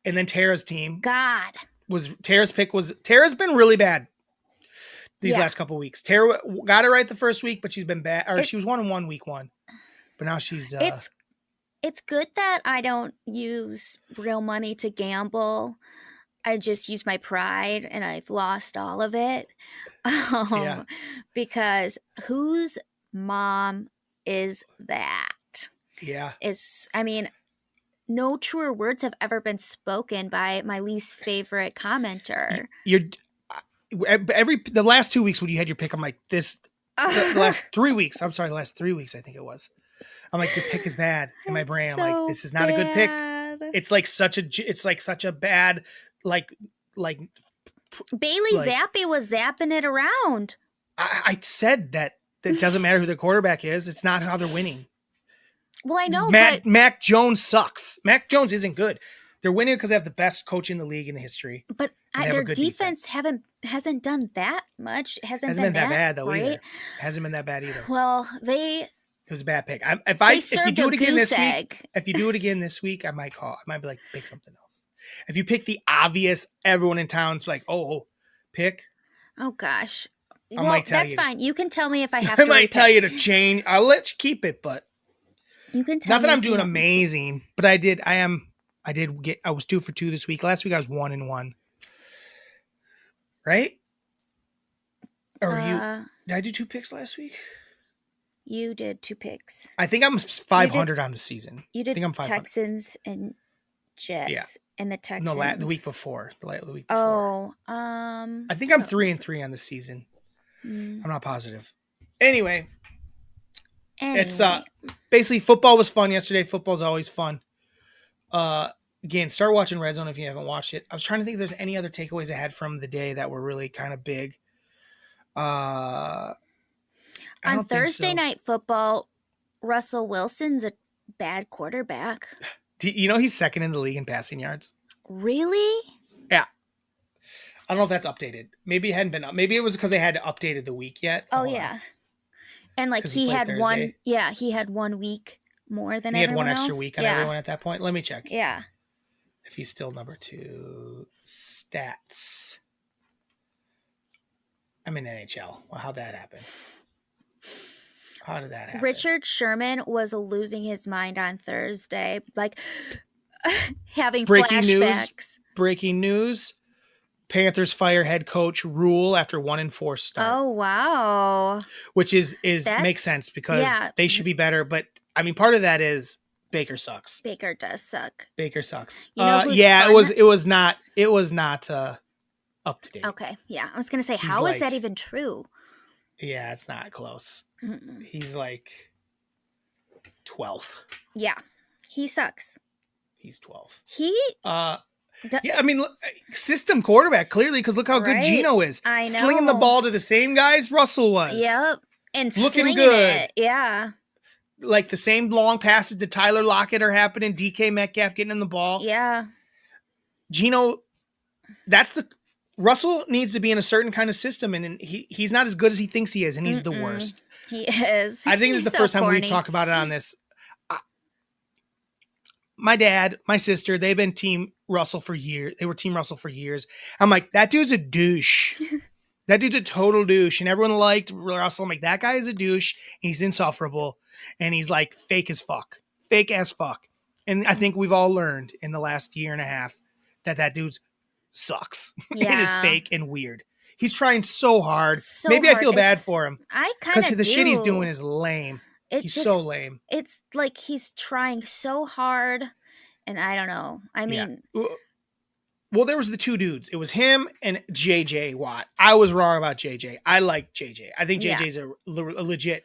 then Tara's team. Tara's been really bad these last couple weeks. Tara got it right the first week, but she's been bad. Or she was 1-1 week 1, but now she's. It's good that I don't use real money to gamble. I just use my pride, and I've lost all of it. Yeah. Because whose mom is that? Yeah. I mean, no truer words have ever been spoken by my least favorite commenter. The last 2 weeks when you had your pick, I'm like, the last 3 weeks. I'm sorry, the last 3 weeks, I think it was. I'm like, your pick is bad in my brain. I'm like, this is not a good pick. It's like such a bad, like Bailey Zappi was zapping it around. I said that it doesn't matter who the quarterback is. It's not how they're winning. Well, I know, but Mac Jones sucks. Mac Jones isn't good. They're winning because they have the best coach in the league in the history. But their defense hasn't done that much. Hasn't been that bad though either. Hasn't been that bad either. Well, it was a bad pick. If you do it again this week, I might be like, pick something else. If you pick the obvious, everyone in town's like, pick. Oh gosh. That's fine. You can tell me if I have to. I might tell you to change. I'll let you keep it, but you can tell me. Not that I'm doing amazing, but I was 2 for 2 this week. Last week I was 1-1. Right? Or did I do 2 picks last week? You did 2 picks. I think I'm 500 on the season. You did Texans and Jets. Yeah. And the Texans. No, the week before. The week before. Oh. I think I'm 3-3 on the season. I'm not positive. Anyway. It's basically football was fun yesterday. Football's always fun. Again, start watching Red Zone if you haven't watched it. I was trying to think if there's any other takeaways I had from the day that were really kind of big. On Thursday Night Football, Russell Wilson's a bad quarterback. You know he's second in the league in passing yards? Really? Yeah. I don't know if that's updated. Maybe it hadn't been up. Maybe it was because they hadn't updated the week yet. Oh, yeah. And like he had Thursday. He had 1 week more than everyone else. He had one extra week on everyone at that point. Let me check. Yeah. If he's still number 2. Stats. I'm in NHL. Well, how'd that happen? How did that happen? Richard Sherman was losing his mind on Thursday. Like having flashbacks. Breaking news. Panthers fire head coach Rule after 1-4 start. Oh, wow. Which makes sense because they should be better. But I mean, part of that is Baker sucks. Baker does suck. Baker sucks. You know it was not up to date. Okay. Yeah. I was going to say, how is that even true? Yeah, it's not close. Mm-mm. He's like 12th. Yeah. He sucks. He's 12th. Yeah, I mean, system quarterback, clearly, because look how good Geno is. I know. Slinging the ball to the same guys Russell was. Yep. And looking good. It. Yeah. Like the same long passes to Tyler Lockett are happening. DK Metcalf getting in the ball. Yeah. Geno, Russell needs to be in a certain kind of system, and he's not as good as he thinks he is, and he's the worst. He is. I think this is the first time we've talked about it on this. My dad, my sister, they've been Team Russell for years. They were Team Russell for years. I'm like, that dude's a douche. That dude's a total douche. And everyone liked Russell. I'm like, that guy is a douche. He's insufferable. And he's like fake as fuck. Fake as fuck. And I think we've all learned in the last year and a half that dude sucks. Yeah. And is fake and weird. He's trying so hard. Maybe I feel bad for him. I kind of do. Because the shit he's doing is lame. He's so lame. It's like he's trying so hard, and I don't know. I mean... Yeah. Well, there was the 2 dudes. It was him and JJ Watt. I was wrong about JJ. I like JJ. I think JJ's a legit,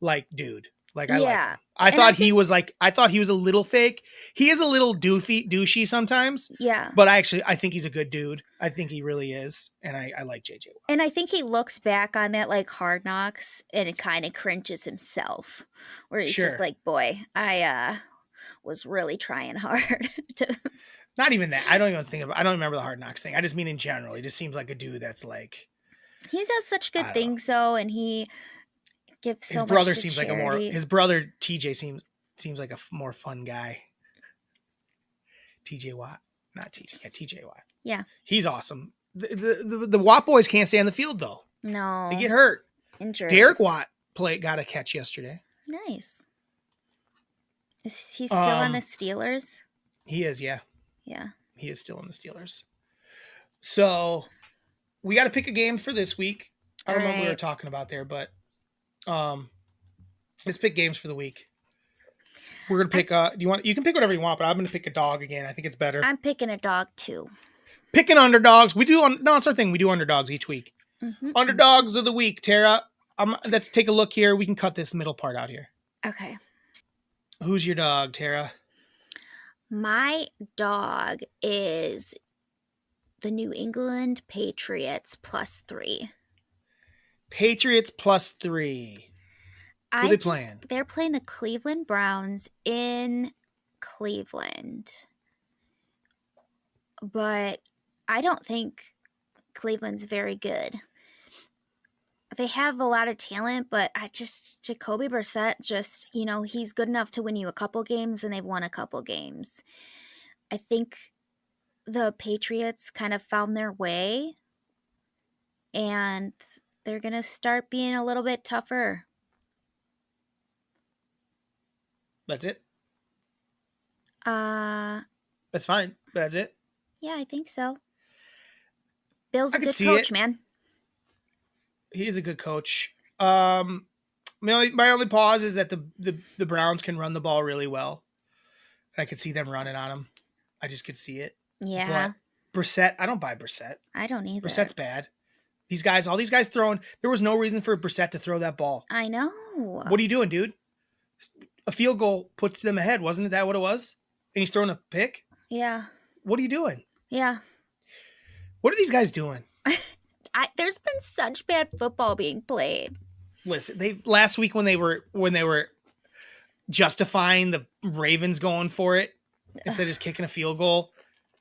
like, dude. Like, I like him. I thought he was a little fake. He is a little douchey sometimes. Yeah. But I think he's a good dude. I think he really is. And I like JJ Watt. And I think he looks back on that like Hard Knocks and it kind of cringes himself. Where he's just like, boy, I was really trying hard to... Not even that. I don't remember the Hard Knocks thing. I just mean in general. He just seems like a dude that's like... He does such good things though, and he... His brother seems like his brother TJ seems like a more fun guy. TJ Watt, not TJ. Yeah, TJ Watt. Yeah, he's awesome. The Watt boys can't stay on the field though. No, they get hurt. Injuries. Derek Watt got a catch yesterday. Nice. Is he still on the Steelers? He is, yeah. Yeah. He is still on the Steelers. So we got to pick a game for this week. I don't know what we were talking about there, but let's pick games for the week. We're gonna pick. You can pick whatever you want, but I'm gonna pick a dog again. I think it's better. I'm picking a dog too. Picking underdogs. We do. No, it's our thing. We do underdogs each week. Mm-hmm. Underdogs of the week, Tara. Let's take a look here. We can cut this middle part out here. Okay. Who's your dog, Tara? My dog is the New England Patriots +3. Patriots +3. Who are they playing? They're playing the Cleveland Browns in Cleveland. But I don't think Cleveland's very good. They have a lot of talent, but Jacoby Brissett he's good enough to win you a couple games, and they've won a couple games. I think the Patriots kind of found their way, and they're going to start being a little bit tougher. That's it? That's fine. That's it? Yeah, I think so. Bill's a good coach, man. He is a good coach. My only pause is that the Browns can run the ball really well. I could see them running on him. I just could see it. Yeah. But Brissett, I don't buy Brissett. I don't either. Brissett's bad. All these guys throwing. There was no reason for Brissett to throw that ball. I know. What are you doing, dude? A field goal puts them ahead. Wasn't that what it was? And he's throwing a pick? Yeah. What are you doing? Yeah. What are these guys doing? There's been such bad football being played. Listen, last week when they were justifying the Ravens going for it instead of just kicking a field goal.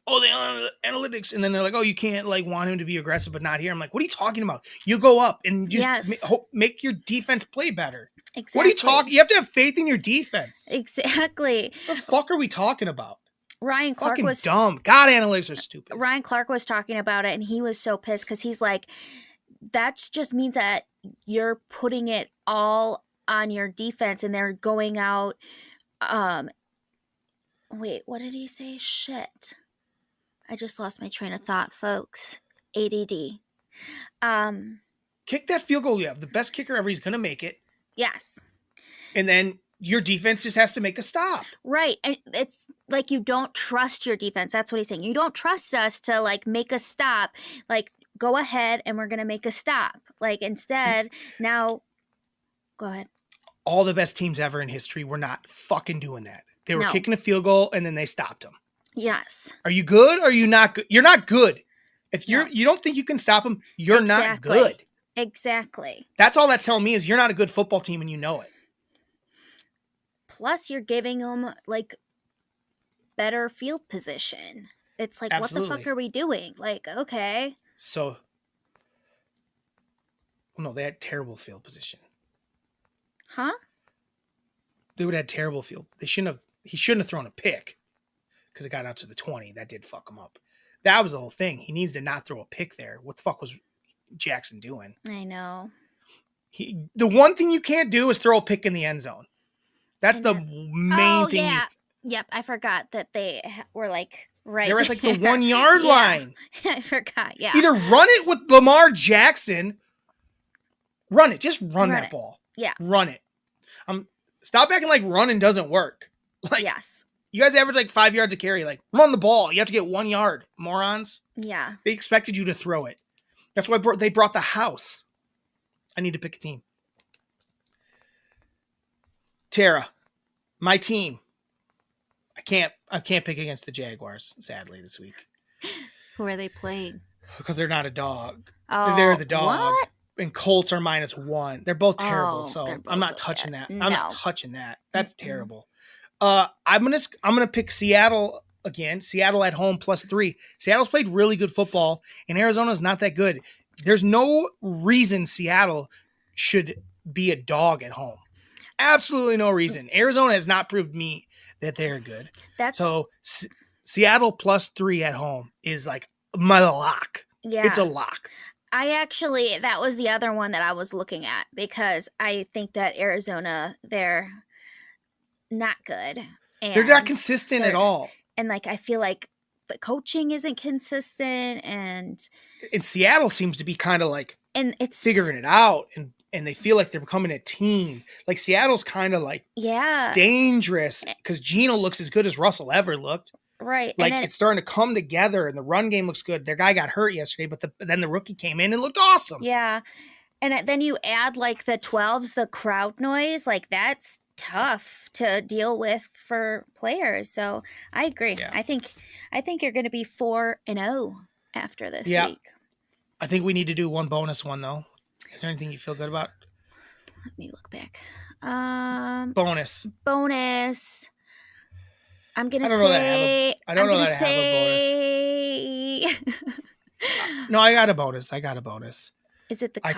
Oh, the analytics, and then they're like, "Oh, you can't want him to be aggressive, but not here." I'm like, "What are you talking about? You go up and just make your defense play better." Exactly. What are you talking? You have to have faith in your defense. Exactly. What the fuck are we talking about? Ryan Clark was dumb. God, analytics are stupid. Ryan Clark was talking about it, and he was so pissed because he's like, that just means that you're putting it all on your defense, and they're going out. Wait, what did he say? Shit. I just lost my train of thought, folks. ADD. Kick that field goal you have. The best kicker ever. He's going to make it. Yes. And then your defense just has to make a stop. Right. And it's like you don't trust your defense. That's what he's saying. You don't trust us to make a stop. Go ahead and we're going to make a stop. Instead, now, go ahead. All the best teams ever in history were not fucking doing that. They were kicking a field goal and then they stopped them. Yes. Are you good or are you not good? You're not good. If you don't think you can stop them, you're not good. Exactly. That's all that's telling me is you're not a good football team and you know it. Plus, you're giving them better field position. It's Absolutely. What the fuck are we doing? Okay. So, well, no, they had terrible field position. Huh? They would have had terrible field. He shouldn't have thrown a pick because it got out to the 20. That did fuck him up. That was the whole thing. He needs to not throw a pick there. What the fuck was Jackson doing? I know. The one thing you can't do is throw a pick in the end zone. That's the main thing. Yeah. Yep. I forgot that they were right. They're at the 1 yard line. I forgot. Yeah. Either run it with Lamar Jackson. Run it. Just run that ball. Yeah. Run it. Stop acting like running doesn't work. Yes. You guys average 5 yards a carry. Run the ball. You have to get 1 yard. Morons. Yeah. They expected you to throw it. That's why they brought the house. I need to pick a team. Tara, my team. I can't pick against the Jaguars, sadly, this week. Who are they playing? Because they're not a dog. Oh, they're the dog. What? And Colts are -1. They're both terrible, I'm not so touching bad. that. No. I'm not touching that. That's terrible. I'm gonna pick Seattle again. Seattle at home +3. Seattle's played really good football, and Arizona's not that good. There's no reason Seattle should be a dog at home. Absolutely no reason. Arizona has not proved me that they're good. So Seattle +3 at home is my lock. Yeah. It's a lock. That was the other one that I was looking at because I think that Arizona, they're not good. And they're not consistent at all. And like, I feel like the coaching isn't consistent, and Seattle seems to be kind of like it's figuring it out, and they feel like they're becoming a team. Like Seattle's kind of like dangerous because Geno looks as good as Russell ever looked. Right. Like it's starting to come together, and the run game looks good. Their guy got hurt yesterday, but then the rookie came in and looked awesome. Yeah. And then you add like the 12s, the crowd noise, like that's tough to deal with for players. So I agree. Yeah. I think you're going to be 4-0 after this week. I think we need to do one bonus one though. Is there anything you feel good about? Let me look back. Bonus. I'm going to say... I don't know that I have a bonus. No, I got a bonus. Is it the Cowboys?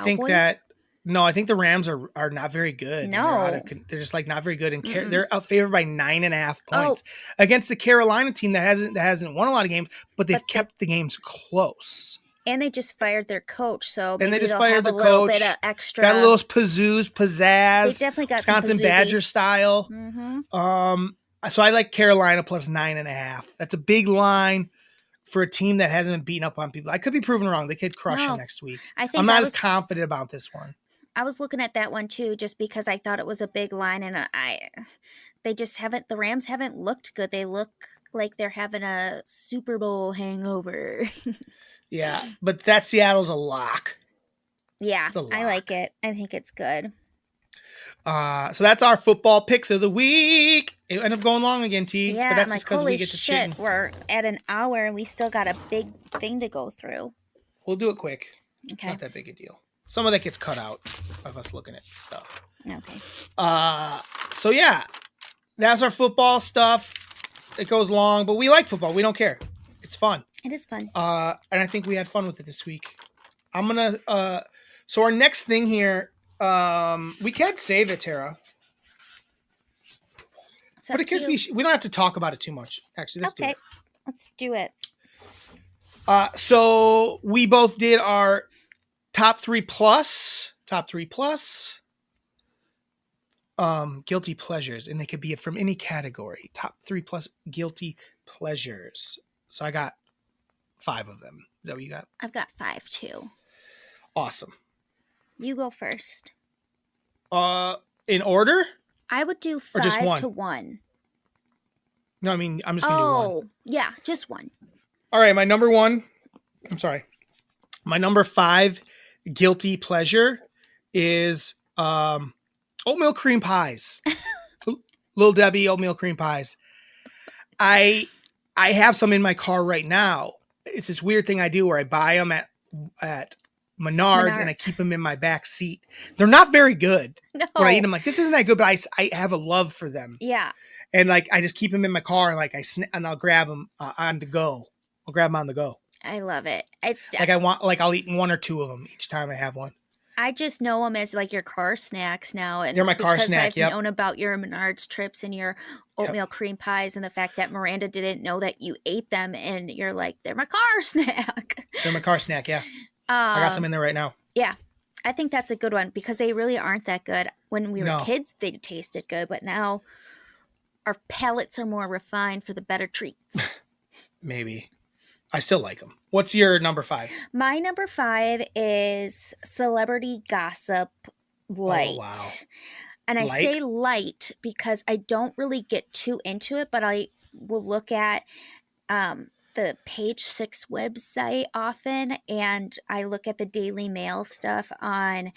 I think the Rams are not very good. No. They're just like not very good. And they're outfavored by 9.5 points against the Carolina team that hasn't won a lot of games, but they've kept the games close. And they just fired their coach, so maybe they just fired the coach. Bit of extra. Got a little pizzazz. They definitely got Wisconsin Badger style. Mm-hmm. So I like Carolina plus 9.5. That's a big line for a team that hasn't been beaten up on people. I could be proven wrong. They could crush them next week. I'm not as confident about this one. I was looking at that one too, just because I thought it was a big line, and the Rams haven't looked good. They look like they're having a Super Bowl hangover. Yeah, but that Seattle's a lock. Yeah, I like it. I think it's good. So that's our football picks of the week. It ended up going long again, T. Yeah, but that's just because we get to chat. We're at an hour and we still got a big thing to go through. We'll do it quick. Okay. It's not that big a deal. Some of that gets cut out of us looking at stuff. Okay. So yeah, that's our football stuff. It goes long, but we like football. We don't care. It's fun. It is fun. And I think we had fun with it this week. I'm gonna. So our next thing here. We can save it, Tara. But it gives me. We don't have to talk about it too much. Actually, let's do it. Let's do it. So we both did our top three plus. Guilty pleasures, and they could be from any category. Top 3 plus guilty pleasures. So I got 5 of them. Is that what you got? I've got 5 too. Awesome. You go first. In order? I would do 5 to 1. No, I mean, I'm just going to do 1. Oh, yeah, just 1. All right, my number 5 guilty pleasure is oatmeal cream pies. Little Debbie oatmeal cream pies. I have some in my car right now. It's this weird thing I do where I buy them at Menards, and I keep them in my back seat. They're not very good. No. When I eat them, like, this isn't that good, but I have a love for them. Yeah. And like, I just keep them in my car, and like and I'll grab them on the go. I'll grab them on the go. I love it. It's like I'll eat 1 or 2 of them each time I have one. I just know them as like your car snacks now. And they're my car snack. I've known about your Menards trips and your oatmeal cream pies, and the fact that Miranda didn't know that you ate them, and you're like, they're my car snack. They're my car snack. Yeah. I got some in there right now. Yeah. I think that's a good one because they really aren't that good. When we were kids, they tasted good, but now our palates are more refined for the better treats. Maybe. I still like them. What's your number 5? My number 5 is celebrity gossip light. Oh, wow. And I say light because I don't really get too into it, but I will look at the Page 6 website often, and I look at the Daily Mail stuff on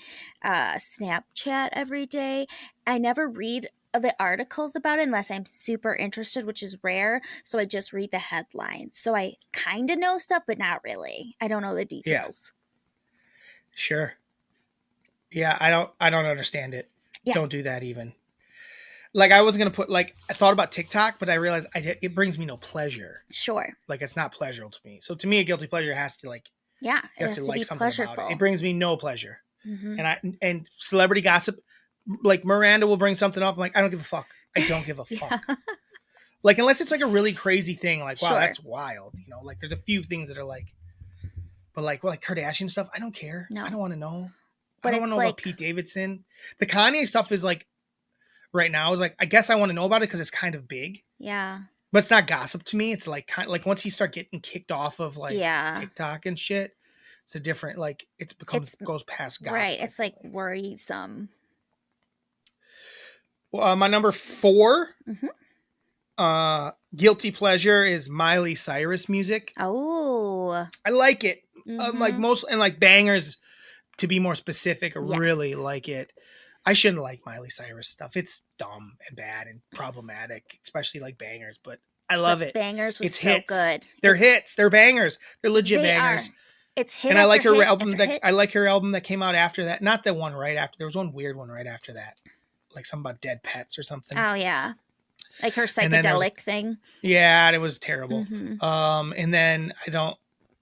Snapchat every day. I never read the articles about it unless I'm super interested, which is rare. So I just read the headlines. So I kind of know stuff, but not really. I don't know the details. Yeah. Sure. Yeah, I don't understand it. Yeah. Don't do that even. Like I was going to put, like, I thought about TikTok, but I realized it brings me no pleasure. Sure. Like it's not pleasurable to me. So to me, a guilty pleasure has to like, yeah, you have to like something pleasureful. about it. It brings me no pleasure. Mm-hmm. And celebrity gossip, like Miranda will bring something up. I'm like, I don't give a fuck. I don't give a fuck. Like, unless it's like a really crazy thing, like, wow, that's wild. You know, like there's a few things that are like, but like, well, like Kardashian stuff, I don't care. No. I don't want to know. But I don't want to know about Pete Davidson. The Kanye stuff is like right now. Is like, I guess I want to know about it because it's kind of big. Yeah. But it's not gossip to me. It's like kind of like once you start getting kicked off of like TikTok and shit, it's a different like goes past gossip. Right. It's like worrisome. My number 4 guilty pleasure is Miley Cyrus music. Oh, I like it. Like most and like bangers, to be more specific, really like it. I shouldn't like Miley Cyrus stuff. It's dumb and bad and problematic, especially like bangers, but I love it. Bangers was so good. They're hits. They're bangers. They're legit bangers. It's hit. And I like her album I like her album that came out after that. Not the one right after. There was one weird one right after that. Like something about dead pets or something. Oh yeah. Like her psychedelic thing. Yeah, and it was terrible. And then I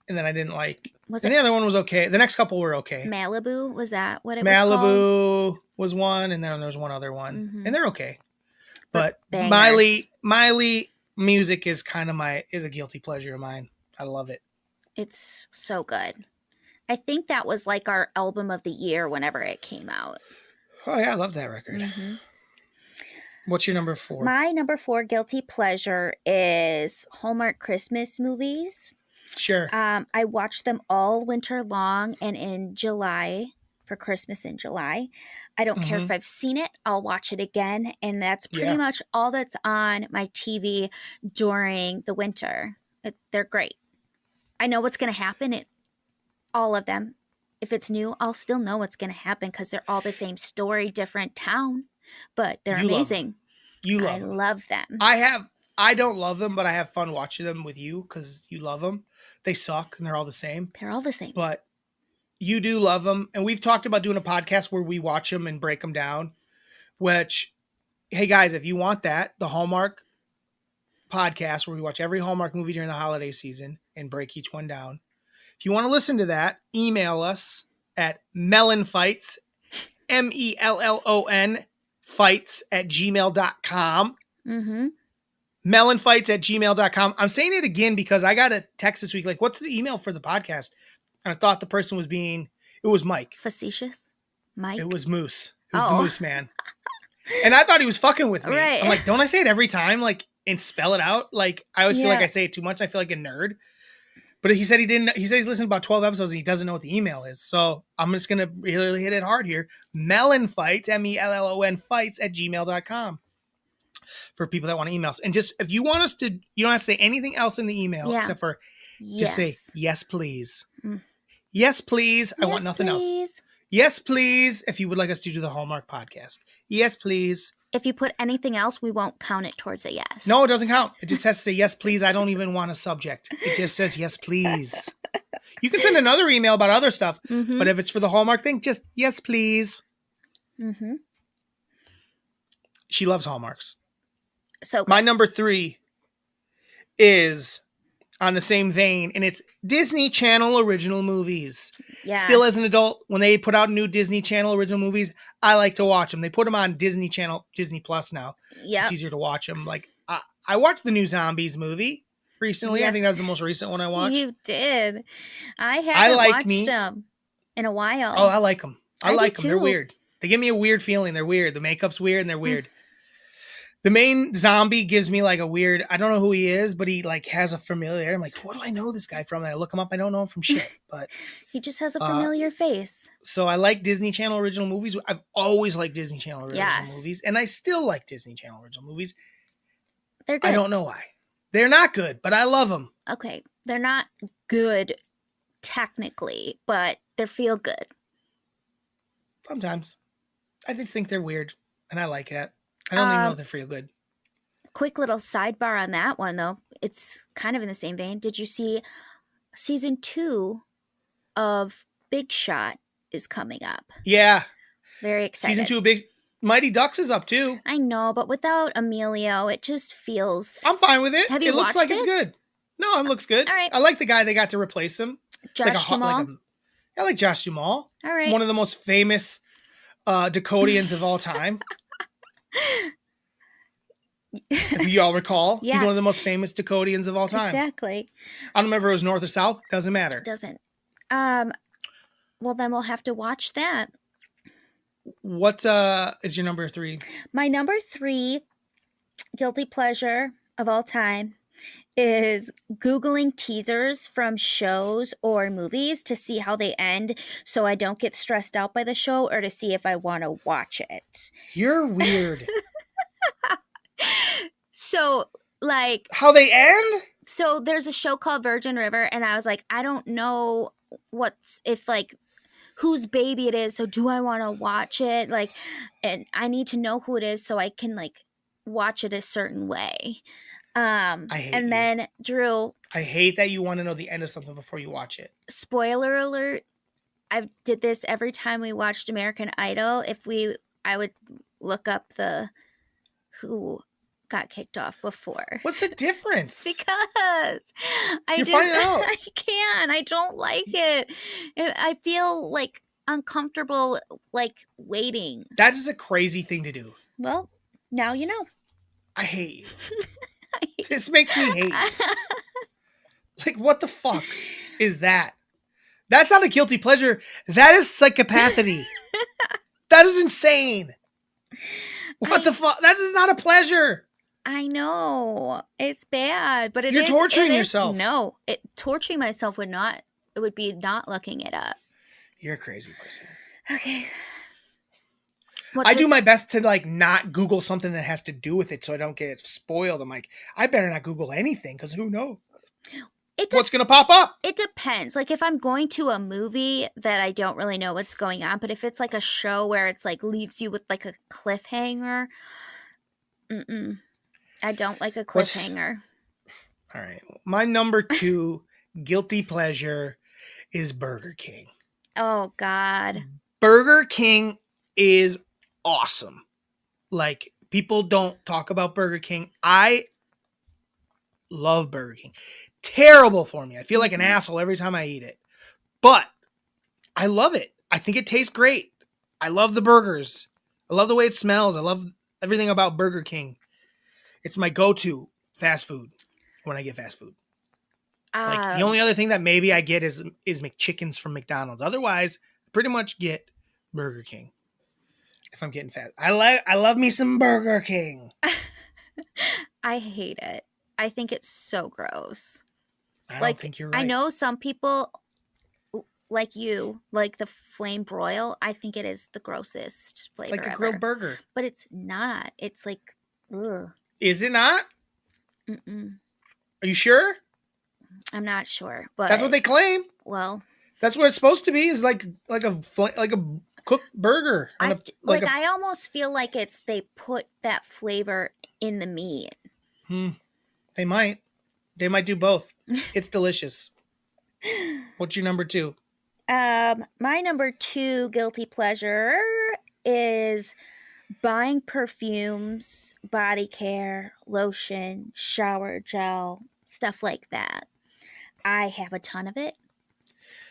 didn't like. And the other one was okay. The next couple were okay. Malibu, was that what it was called? Malibu was one, and then there was one other one, and they're okay. But Miley music is kind of is a guilty pleasure of mine. I love it. It's so good. I think that was like our album of the year whenever it came out. Oh yeah, I love that record. What's your number 4? My number 4 guilty pleasure is Hallmark Christmas movies. Sure. I watch them all winter long and in July, for Christmas in July. I don't care if I've seen it, I'll watch it again. And that's pretty much all that's on my TV during the winter. They're great. I know what's going to happen in all of them. If it's new, I'll still know what's going to happen because they're all the same story, different town. But they're amazing. I love them. I don't love them, but I have fun watching them with you because you love them. They suck and they're all the same. They're all the same. But you do love them. And we've talked about doing a podcast where we watch them and break them down. Which, hey guys, if you want that, the Hallmark podcast where we watch every Hallmark movie during the holiday season and break each one down. If you want to listen to that, email us at MELLONfights, MELLON fights@gmail.com. MELLONfights@gmail.com. I'm saying it again because I got a text this week like, what's the email for the podcast? And I thought the person was it was Mike. Facetious? Mike? It was Moose. It was the Moose Man. And I thought he was fucking with me. Right. I'm like, don't I say it every time? Like, and spell it out? Like, I always feel like I say it too much. And I feel like a nerd. But he said he didn't. He said he's listened to about 12 episodes and he doesn't know what the email is. So I'm just going to really hit it hard here. MELLONfights, MELLON fights@gmail.com for people that want to email us. And just, if you want us to, you don't have to say anything else in the email except for just say, yes, please. Yes, please. I want nothing else. Yes, please. If you would like us to do the Hallmark podcast. Yes, please. If you put anything else, we won't count it towards a yes. No, it doesn't count. It just has to say, yes, please. I don't even want a subject. It just says, yes, please. You can send another email about other stuff, but if it's for the Hallmark thing, just, yes, please. She loves Hallmarks. So good. My number 3 is on the same vein, and it's Disney Channel original movies. Yes. Still as an adult, when they put out new Disney Channel original movies, I like to watch them. They put them on Disney Channel, Disney Plus now. Yeah, it's easier to watch them. Like I watched the new Zombies movie recently. Yes. I think that was the most recent one I watched. You did. I haven't watched them in a while. Oh, I like them. I like them. Too. They're weird. They give me a weird feeling. They're weird. The makeup's weird and they're weird. The main zombie gives me like a weird, I don't know who he is, but he like has a familiar. I'm like, what do I know this guy from? And I look him up. I don't know him from shit, but he just has a familiar face. So I like Disney Channel original movies. I've always liked Disney Channel original movies, and I still like Disney Channel original movies. They're good. I don't know why. They're not good, but I love them. Okay. They're not good technically, but they feel good. Sometimes. I just think they're weird, and I like that. I don't even know if they feel good. Quick little sidebar on that one, though. It's kind of in the same vein. Did you see season 2 of Big Shot is coming up? Yeah. Very excited. Season 2 of Mighty Ducks is up, too. I know, but without Emilio, it just feels... I'm fine with it. Have you watched it? Looks like it's good. No, it looks good. All right. I like the guy they got to replace him. Josh Duhamel? I like Josh Duhamel. All right. One of the most famous Dakotans of all time. If you all recall, he's one of the most famous Dakotans of all time. Exactly. I don't remember if it was north or south. Doesn't matter. It doesn't. Well, then we'll have to watch that. What is your number 3? My number 3 guilty pleasure of all time is Googling teasers from shows or movies to see how they end so I don't get stressed out by the show or to see if I want to watch it. You're weird. So, like... How they end? So, there's a show called Virgin River, and I was like, I don't know whose baby it is, so do I want to watch it? Like, and I need to know who it is so I can, like, watch it a certain way. I hate and you. Then Drew, I hate that you want to know the end of something before you watch it. Spoiler alert, I did this every time we watched American Idol. I would look up who got kicked off before. What's the difference? Because You're finding out. I can't. I don't like it. I feel like uncomfortable, like waiting. That is a crazy thing to do. Well, now you know. I hate you. This makes me hate you. Like, what the fuck is that? That's not a guilty pleasure. That is psychopathy. That is insane. What the fuck? That is not a pleasure. I know. It's bad, but You're torturing yourself. No, torturing myself would not. It would be not looking it up. You're a crazy person. Okay. I do my best to like not Google something that has to do with it so I don't get spoiled. I'm like, I better not Google anything because who knows what's going to pop up. It depends. Like if I'm going to a movie that I don't really know what's going on, but if it's like a show where it's like leaves you with like a cliffhanger, I don't like a cliffhanger. All right. My number 2 guilty pleasure is Burger King. Oh, God. Burger King is awesome. Like, people don't talk about Burger King. I love Burger King. Terrible for me. I feel like an asshole every time I eat it. But I love it. I think it tastes great. I love the burgers. I love the way it smells. I love everything about Burger King. It's my go-to fast food when I get fast food. Like the only other thing that maybe I get is McChickens from McDonald's. Otherwise, I pretty much get Burger King. If I'm getting fat, I love me some Burger King. I hate it. I think it's so gross. I don't think you're right. I know some people like you like the flame broil. I think it is the grossest flavor. It's like a grilled burger, but it's not. It's like, ugh. Is it not? Mm-mm. Are you sure? I'm not sure, but that's what they claim. Well, that's what it's supposed to be. Is like a cooked burger. I almost feel like they put that flavor in the meat. They might do both. It's delicious. What's your number 2? My number 2 guilty pleasure is buying perfumes, body care, lotion, shower gel, stuff like that. I have a ton of it.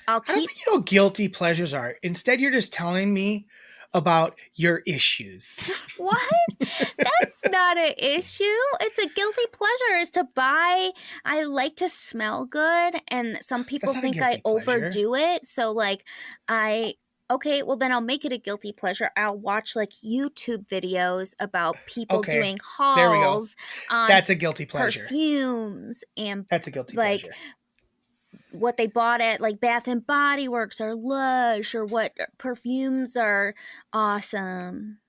I don't think you know what guilty pleasures are. Instead, you're just telling me about your issues. What? That's not an issue. It's a guilty pleasure is to buy. I like to smell good, and some people think I overdo it. So like okay, well then I'll make it a guilty pleasure. I'll watch like YouTube videos about people doing hauls. There we go. That's a guilty pleasure. Perfumes and that's a guilty pleasure. What they bought at like Bath and Body Works or Lush or what perfumes are awesome.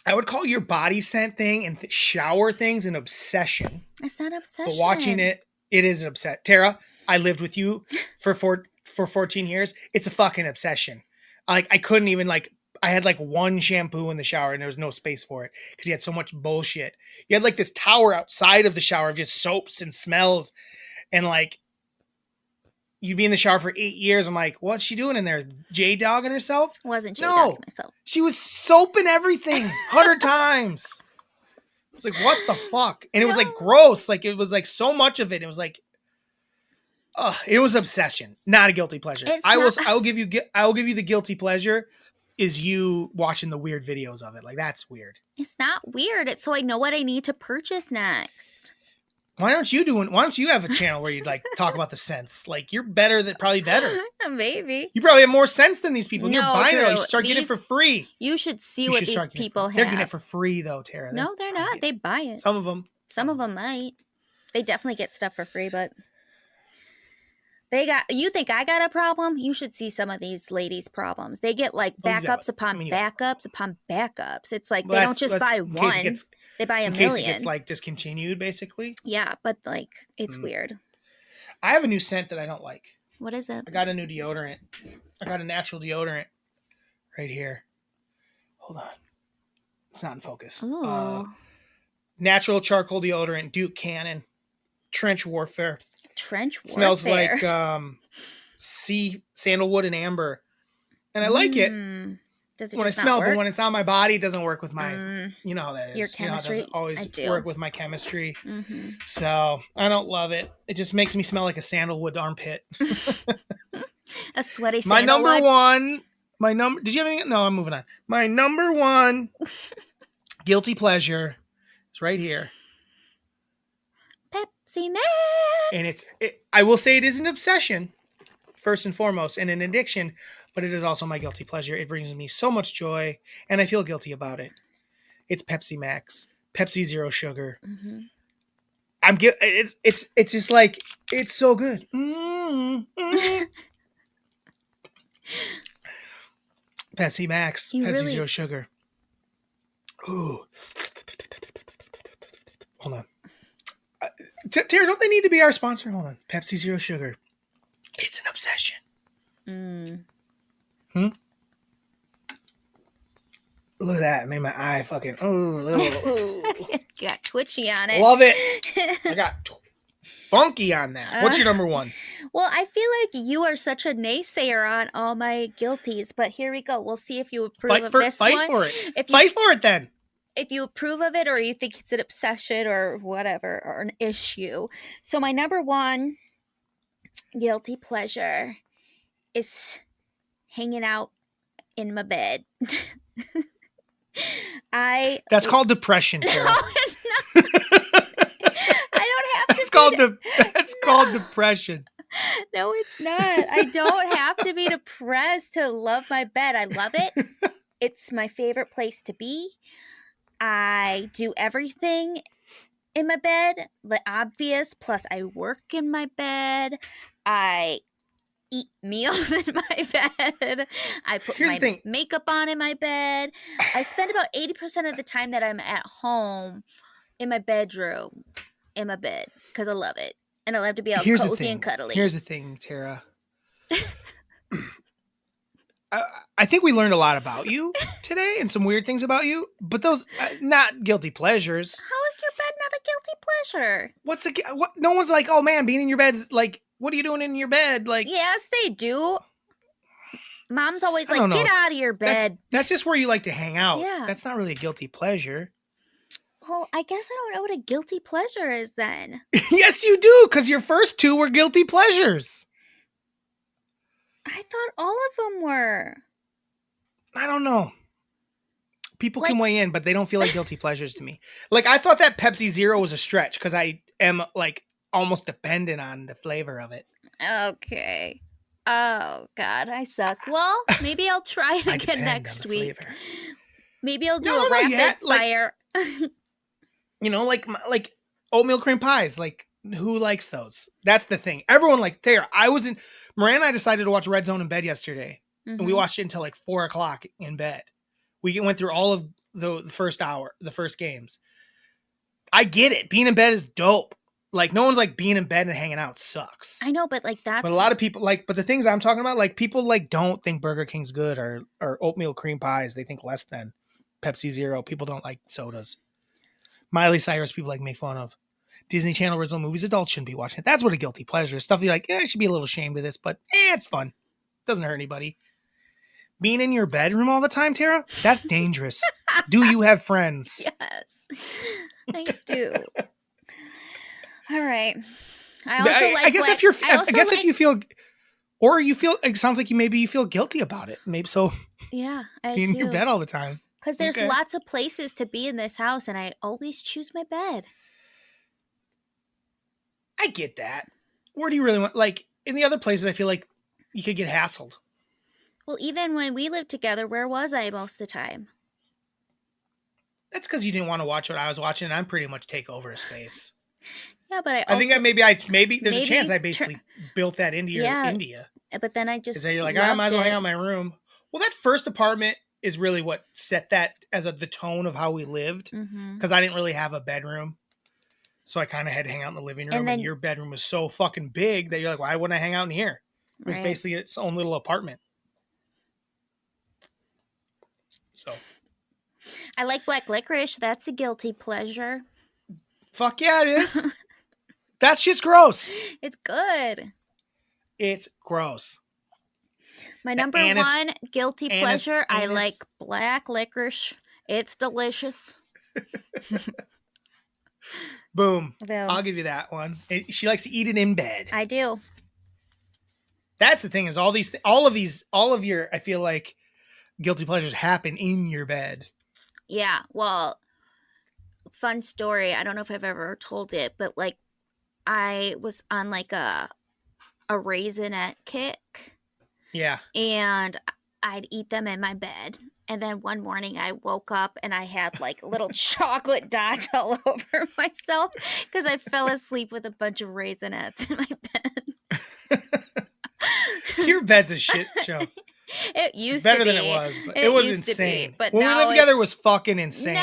I would call your body scent thing and shower things an obsession. It's not obsession. But watching it is an obsession. Tara, I lived with you for 14 years. It's a fucking obsession. Like I couldn't even I had like one shampoo in the shower and there was no space for it because you had so much bullshit. You had like this tower outside of the shower of just soaps and smells and like you'd be in the shower for 8 years. I'm like, what's she doing in there? J-dogging herself? Wasn't J-dogging myself. She was soaping everything 100 times. I was like, what the fuck? And it was like gross. Like it was like so much of it. It was like, it was obsession, not a guilty pleasure. I'll give you the guilty pleasure is you watching the weird videos of it. Like that's weird. It's not weird. It's so I know what I need to purchase next. Why don't you have a channel where you like talk about the scents? Like you're probably better. Maybe. You probably have more sense than these people. No, You're buying it all. You Drew, start getting it for free. You should see what these people have. They're getting it for free though, Tara. No, they're not. They buy it. Some of them. Some of them might. They definitely get stuff for free, but you think I got a problem? You should see some of these ladies' problems. They get like backups upon backups upon backups. It's like they don't just buy one. They buy a million. In case it gets like discontinued, basically. Yeah, but like it's weird. I have a new scent that I don't like. What is it? I got a new deodorant. I got a natural deodorant right here. Hold on. It's not in focus. Natural charcoal deodorant, Duke Cannon, Trench Warfare. Smells like sea sandalwood and amber, and I like it. Does it when I smell it, but when it's on my body, it doesn't work with my. You know how that is. Your chemistry. It doesn't always work with my chemistry. So I don't love it. It just makes me smell like a sandalwood armpit. A sweaty sandalwood. Did you have anything? No, I'm moving on. My number one guilty pleasure is right here. Pepsi Max. And I will say it is an obsession, first and foremost, and an addiction, but it is also my guilty pleasure. It brings me so much joy, and I feel guilty about it. It's Pepsi Max, Pepsi Zero Sugar. It's just like, it's so good. Pepsi Max, Pepsi Zero Sugar. Ooh. Hold on. Tara, don't they need to be our sponsor? Hold on. Pepsi Zero Sugar. It's an obsession. Look at that. It made my eye fucking... Got twitchy on it. Love it. I got funky on that. What's your number one? Well, I feel like you are such a naysayer on all my guilties, but here we go. We'll see if you approve of this one. Fight for it. Fight for it then. If you approve of it or you think it's an obsession or whatever, or an issue. So my number one guilty pleasure is hanging out in my bed. That's called depression, Tara. No, it's not. I don't have to. That's called depression. No, it's not. I don't have to be depressed to love my bed. I love it. It's my favorite place to be. I do everything in my bed, the obvious, plus I work in my bed. I eat meals in my bed. I put my makeup on in my bed. I spend about 80% of the time that I'm at home in my bedroom, in my bed, because I love it. And I love to be all cozy and cuddly. Here's the thing, Tara. I think we learned a lot about you today and some weird things about you, but those not guilty pleasures. How is your bed not a guilty pleasure? What? No one's like, oh man, being in your bed's like, what are you doing in your bed? Like, yes, they do. Mom's always like, get out of your bed. That's just where you like to hang out. Yeah. That's not really a guilty pleasure. Well, I guess I don't know what a guilty pleasure is then. Yes, you do, because your first two were guilty pleasures. I thought all of them were. I don't know. People can weigh in, but they don't feel like guilty pleasures to me. Like, I thought that Pepsi Zero was a stretch because I am like almost dependent on the flavor of it. Okay. Oh, God, I suck. Well, maybe I'll try it again next week. Maybe I'll do a rapid fire. You know, like oatmeal cream pies. Like, who likes those? That's the thing. Everyone Tara. Miranda and I decided to watch Red Zone in bed yesterday. And we watched it until like 4:00 in bed. We went through all of the first hour, the first games. I get it. Being in bed is dope. Like, no one's like being in bed and hanging out sucks. I know, but like that's. But a lot of people but the things I'm talking about, like people don't think Burger King's good or oatmeal cream pies. They think less than Pepsi Zero. People don't like sodas. Miley Cyrus, people make fun of. Disney Channel original movies, adults shouldn't be watching it. That's what a guilty pleasure is. Stuff you're like, I should be a little ashamed of this, but it's fun. Doesn't hurt anybody. Being in your bedroom all the time, Tara, that's dangerous. Do you have friends? Yes, I do. All right. I guess if you feel, or you feel, it sounds like you feel guilty about it. Maybe so. Yeah, I being do. in your bed all the time. Because there's lots of places to be in this house, and I always choose my bed. I get that. Where do you really want, like, in the other places, I feel like you could get hassled. Well, even when we lived together, where was I most of the time? That's because you didn't want to watch what I was watching, and I'm pretty much take over a space. Yeah, but I think that maybe there's a chance I basically built that into your India. But then I just you're like, I might as well hang out in my room. Well, that first apartment is really what set that as the tone of how we lived, because I didn't really have a bedroom. So I kind of had to hang out in the living room, and your bedroom was so fucking big that you're like, why wouldn't I hang out in here? It was basically its own little apartment. So I like black licorice. That's a guilty pleasure. Fuck yeah, it is. That shit's gross. It's good. It's gross. My number one guilty pleasure, I like black licorice. It's delicious. Boom. I'll give you that one. She likes to eat it in bed. I do. That's the thing, is all of your, I feel like, guilty pleasures happen in your bed. Yeah. Well, fun story. I don't know if I've ever told it, but like I was on like a raisinette kick. Yeah. And I'd eat them in my bed. And then one morning I woke up and I had like little chocolate dots all over myself because I fell asleep with a bunch of raisinettes in my bed. Your bed's a shit show. It used better to be. Than it was, but it was insane. Be, but when we lived together, it was fucking insane.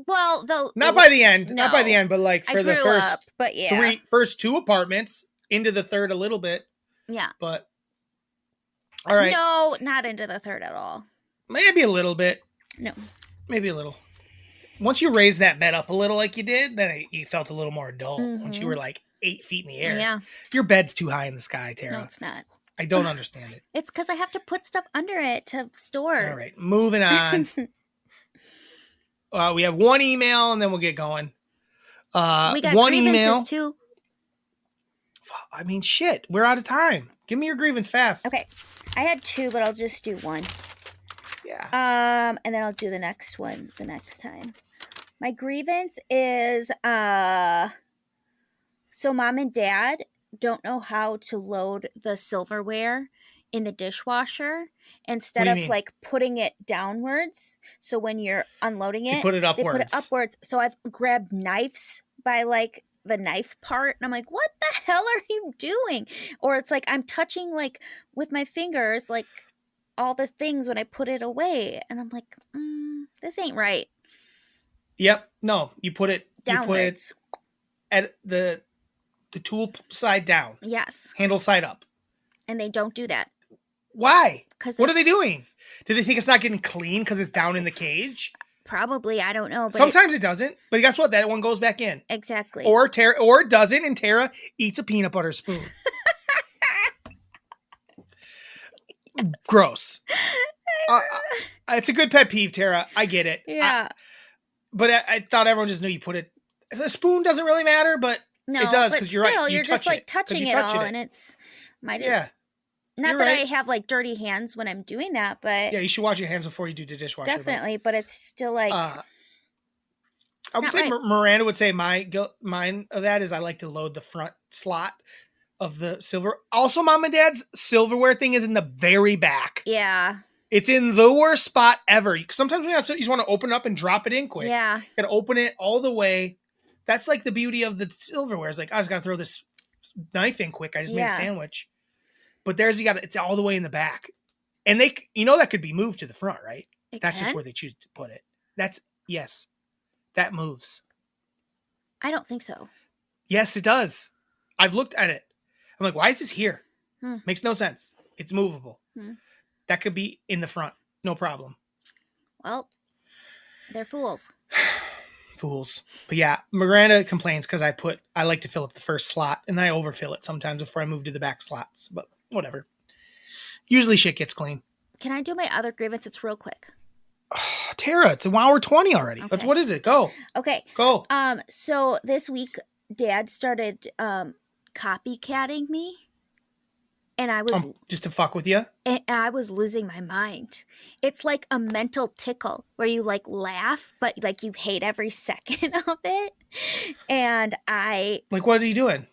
Not by the end, but like for the first two apartments, into the third a little bit. Yeah. But all right. No, not into the third at all. Maybe a little bit. No. Maybe a little. Once you raised that bed up a little like you did, then you felt a little more adult. Once you were like 8 feet in the air. Yeah. Your bed's too high in the sky, Tara. No, it's not. I don't understand it. It's because I have to put stuff under it to store. All right, moving on. We have one email, and then we'll get going. We got one grievances email too. I mean, shit. We're out of time. Give me your grievance fast. Okay, I had two, but I'll just do one. Yeah. And then I'll do the next one the next time. My grievance is so mom and dad don't know how to load the silverware in the dishwasher instead of like putting it downwards. So when you're unloading it, they put it upwards. So I've grabbed knives by like the knife part and I'm like, what the hell are you doing? Or it's like I'm touching like with my fingers like all the things when I put it away and I'm like, this ain't right. Yep. No, you put it downwards. You put it at the tool side down. Yes. Handle side up. And they don't do that. Why? What are they doing? Do they think it's not getting clean because it's down in the cage? Probably. I don't know. But sometimes it doesn't. But guess what? That one goes back in. Exactly. Or it doesn't, and Tara eats a peanut butter spoon. Yes. Gross. It's a good pet peeve, Tara. I get it. Yeah. But I thought everyone just knew you put it. A spoon doesn't really matter, but no, it does because you're right. You're just like touching it all, and it's not that I have like dirty hands when I'm doing that, but yeah, you should wash your hands before you do the dishwasher. Definitely, but it's still like I would say Miranda would say mine of that is I like to load the front slot of the silver. Also, mom and dad's silverware thing is in the very back. Yeah. It's in the worst spot ever. Sometimes you just want to open up and drop it in quick. Yeah. You got to open it all the way. That's like the beauty of the silverware. It's like, I just got to throw this knife in quick. I just made a sandwich. But it's all the way in the back. And that could be moved to the front, right? That's just where they choose to put it. Yes. That moves. I don't think so. Yes, it does. I've looked at it. I'm like, why is this here? Makes no sense. It's movable. That could be in the front. No problem. Well, they're fools. Fools. But yeah, Miranda complains because I like to fill up the first slot and I overfill it sometimes before I move to the back slots. But whatever. Usually shit gets clean. Can I do my other grievance? It's real quick. Tara, it's an hour 20 already. Okay. What is it? Go. Okay. Go. So this week, Dad started copycatting me. And I was just to fuck with you. And I was losing my mind. It's like a mental tickle where you like laugh, but like you hate every second of it. And like, what is he doing?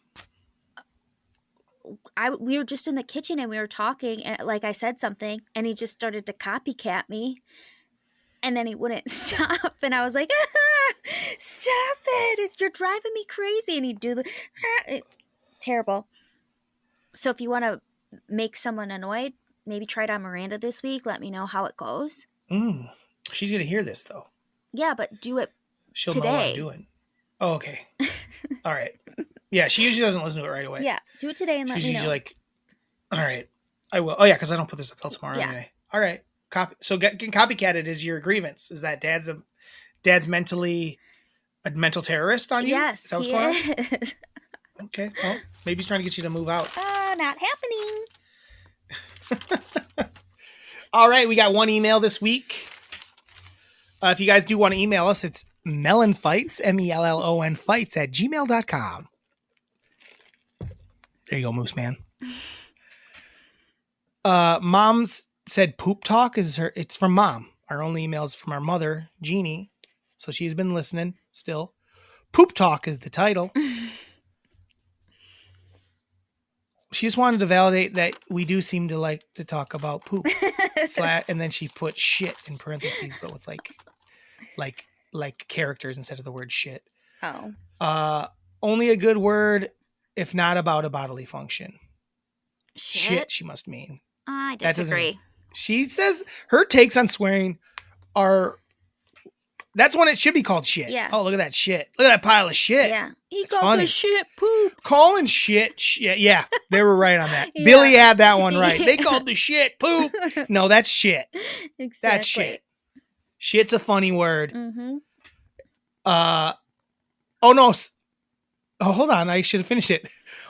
we were just in the kitchen and we were talking, and like I said something, and he just started to copycat me, and then he wouldn't stop, and I was like, stop it! You're driving me crazy, and he'd do the terrible. So if you want to make someone annoyed, maybe try it on Miranda this week. Let me know how it goes. She's gonna hear this though. Yeah, but do it. She'll today. know what I'm doing. Oh, okay. All right. Yeah, she usually doesn't listen to it right away. Yeah, do it today and let me know. She's usually like, all right, I will. Oh yeah, because I don't put this up till tomorrow anyway. All right. So getting copycatted is your grievance. Is that dad's mentally a mental terrorist on you? Yes, is that what's going on? Okay. Well, maybe he's trying to get you to move out. Not happening. All right, we got one email this week. If you guys do want to email us, it's MELLONfights, MELLON fights @gmail.com. There you go, Moose Man. Mom's said poop talk is her. It's from Mom. Our only email is from our mother, Jeannie. So she's been listening still. Poop talk is the title. She just wanted to validate that we do seem to like to talk about poop. And then she put shit in parentheses, but with like characters instead of the word shit. Oh. Only a good word if not about a bodily function. Shit she must mean. I disagree. She says her takes on swearing are... That's when it should be called shit. Yeah. Oh, look at that shit. Look at that pile of shit. Yeah. He called the shit poop. Calling shit shit. Yeah, they were right on that. Yeah. Billy had that one right. They called the shit poop. No, that's shit. Exactly. That's shit. Shit's a funny word. Mm-hmm. Oh, no. Oh, hold on. I should have finished it.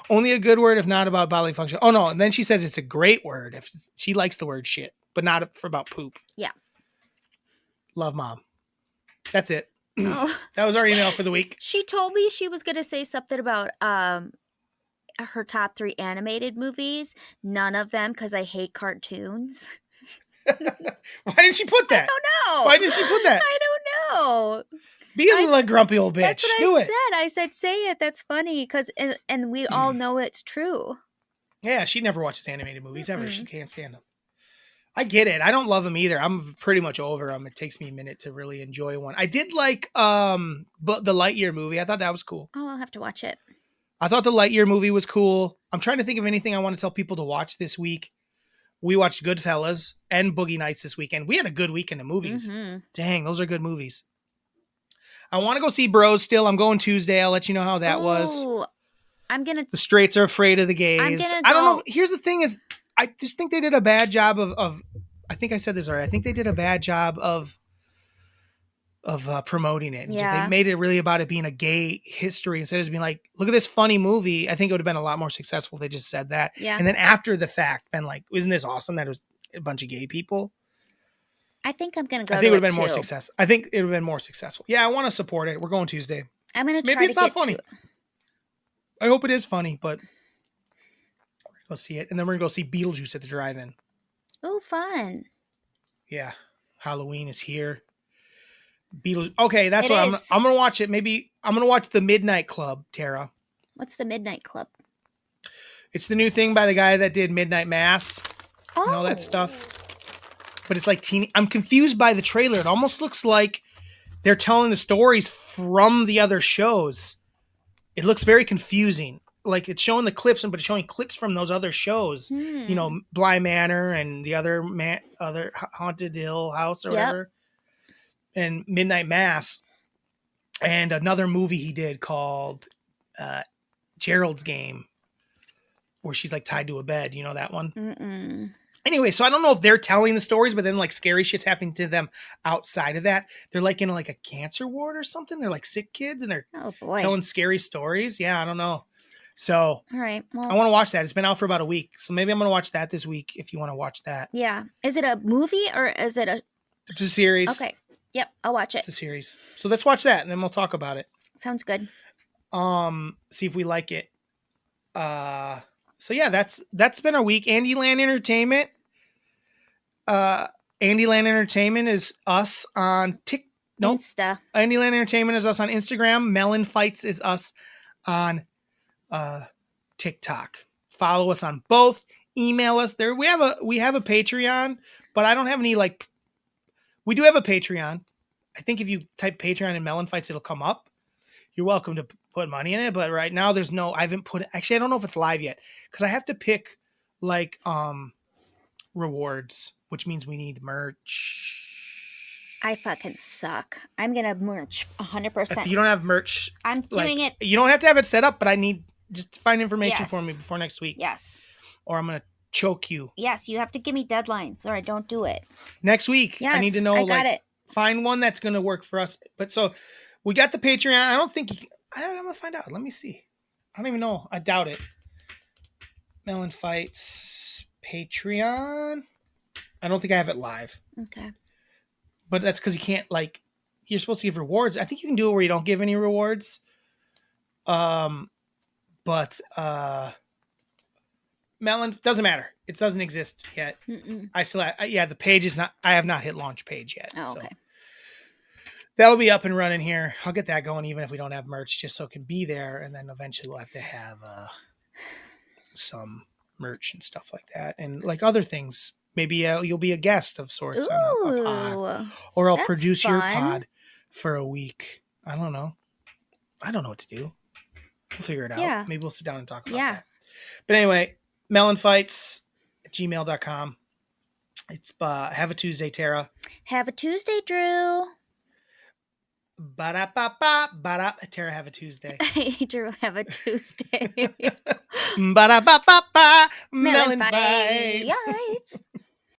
Only a good word if not about bodily function. Oh, no. And then she says it's a great word if she likes the word shit, but not for about poop. Yeah. Love, Mom. That's it. Oh. That was our email for the week. She told me she was going to say something about her top 3 animated movies. None of them, because I hate cartoons. Why didn't she put that? I don't know. Why didn't she put that? I don't know. Be a little grumpy old bitch. That's what I said. I said, say it. That's funny. And we all know it's true. Yeah, she never watches animated movies ever. She can't stand them. I get it. I don't love them either. I'm pretty much over them. It takes me a minute to really enjoy one. I did like but the Lightyear movie. I thought that was cool. Oh, I'll have to watch it. I thought the Lightyear movie was cool. I'm trying to think of anything I want to tell people to watch this week. We watched Goodfellas and Boogie Nights this weekend. We had a good weekend of movies. Mm-hmm. Dang, those are good movies. I want to go see Bros still. I'm going Tuesday. I'll let you know how that was. The Straights Are Afraid of the Gays. I don't know. Here's the thing is, I just think they did a bad job of I think I said this already. I think they did a bad job of promoting it. Yeah. They made it really about it being a gay history instead of just being like, look at this funny movie. I think it would have been a lot more successful if they just said that. Yeah. And then after the fact, been like, isn't this awesome that it was a bunch of gay people? I think I'm going to go. I think it would have been more successful. I think it would have been more successful. Yeah, I want to support it. We're going Tuesday. I'm going to try. Maybe it's not funny. I hope it is funny, but we're going to go see it. And then we're going to go see Beetlejuice at the drive-in. Oh, fun. Yeah. Halloween is here. Okay, that's what I'm going to watch it. Maybe I'm going to watch The Midnight Club, Tara. What's The Midnight Club? It's the new thing by the guy that did Midnight Mass and all that stuff. But it's like teeny. I'm confused by the trailer. It almost looks like they're telling the stories from the other shows. It looks very confusing. Like it's showing the clips, but it's showing clips from those other shows. You know, Bly Manor and the other Haunted Hill House or whatever. And Midnight Mass. And another movie he did called Gerald's Game, where she's like tied to a bed. You know that one? Mm-mm. Anyway, so I don't know if they're telling the stories, but then like scary shit's happening to them outside of that. They're like in like a cancer ward or something. They're like sick kids and they're telling scary stories. Yeah, I don't know. So all right, well, I want to watch that. It's been out for about a week. So maybe I'm going to watch that this week if you want to watch that. Yeah. Is it a movie or is it a... It's a series. Okay. Yep, I'll watch it. It's a series. So let's watch that and then we'll talk about it. Sounds good. See if we like it. So yeah, that's been our week. Andyland Entertainment. Andyland Entertainment is us on Insta. Andyland Entertainment is us on Instagram. MELLONfights is us on TikTok. Follow us on both. Email us there. We have a Patreon, but I don't have any like. We do have a Patreon. I think if you type Patreon in MELLONfights, it'll come up. You're welcome to put money in it, but right now there's no. I haven't put. Actually, I don't know if it's live yet because I have to pick like rewards, which means we need merch. I fucking suck. I'm gonna merch 100%. If you don't have merch, I'm doing it. You don't have to have it set up, but I need just to find information for me before next week. Yes. Or I'm gonna choke you. Yes, you have to give me deadlines, or I don't do it. Next week, yes, I need to know. I got it. Find one that's gonna work for us. But so we got the Patreon. I don't think I'm gonna find out. Let me see. I don't even know. I doubt it. MELLONfights Patreon. I don't think I have it live. Okay. But that's because you can't like. You're supposed to give rewards. I think you can do it where you don't give any rewards. But Mellon doesn't matter. It doesn't exist yet. Mm-mm. I still the page is not. I have not hit launch page yet. Oh, okay. So that'll be up and running here. I'll get that going even if we don't have merch, just so it can be there. And then eventually we'll have to have some merch and stuff like that, and like other things. Maybe you'll be a guest of sorts on a pod, or I'll produce your pod for a week. I don't know. I don't know what to do. We'll figure it out. Yeah. Maybe we'll sit down and talk about that. But anyway, MELLONfights@gmail.com. It's have a Tuesday, Tara. Have a Tuesday, Drew. Ba-da-ba-ba, ba-da. Tara, have a Tuesday. Drew, have a Tuesday. Ba-da-ba-ba-ba, MELLONfights.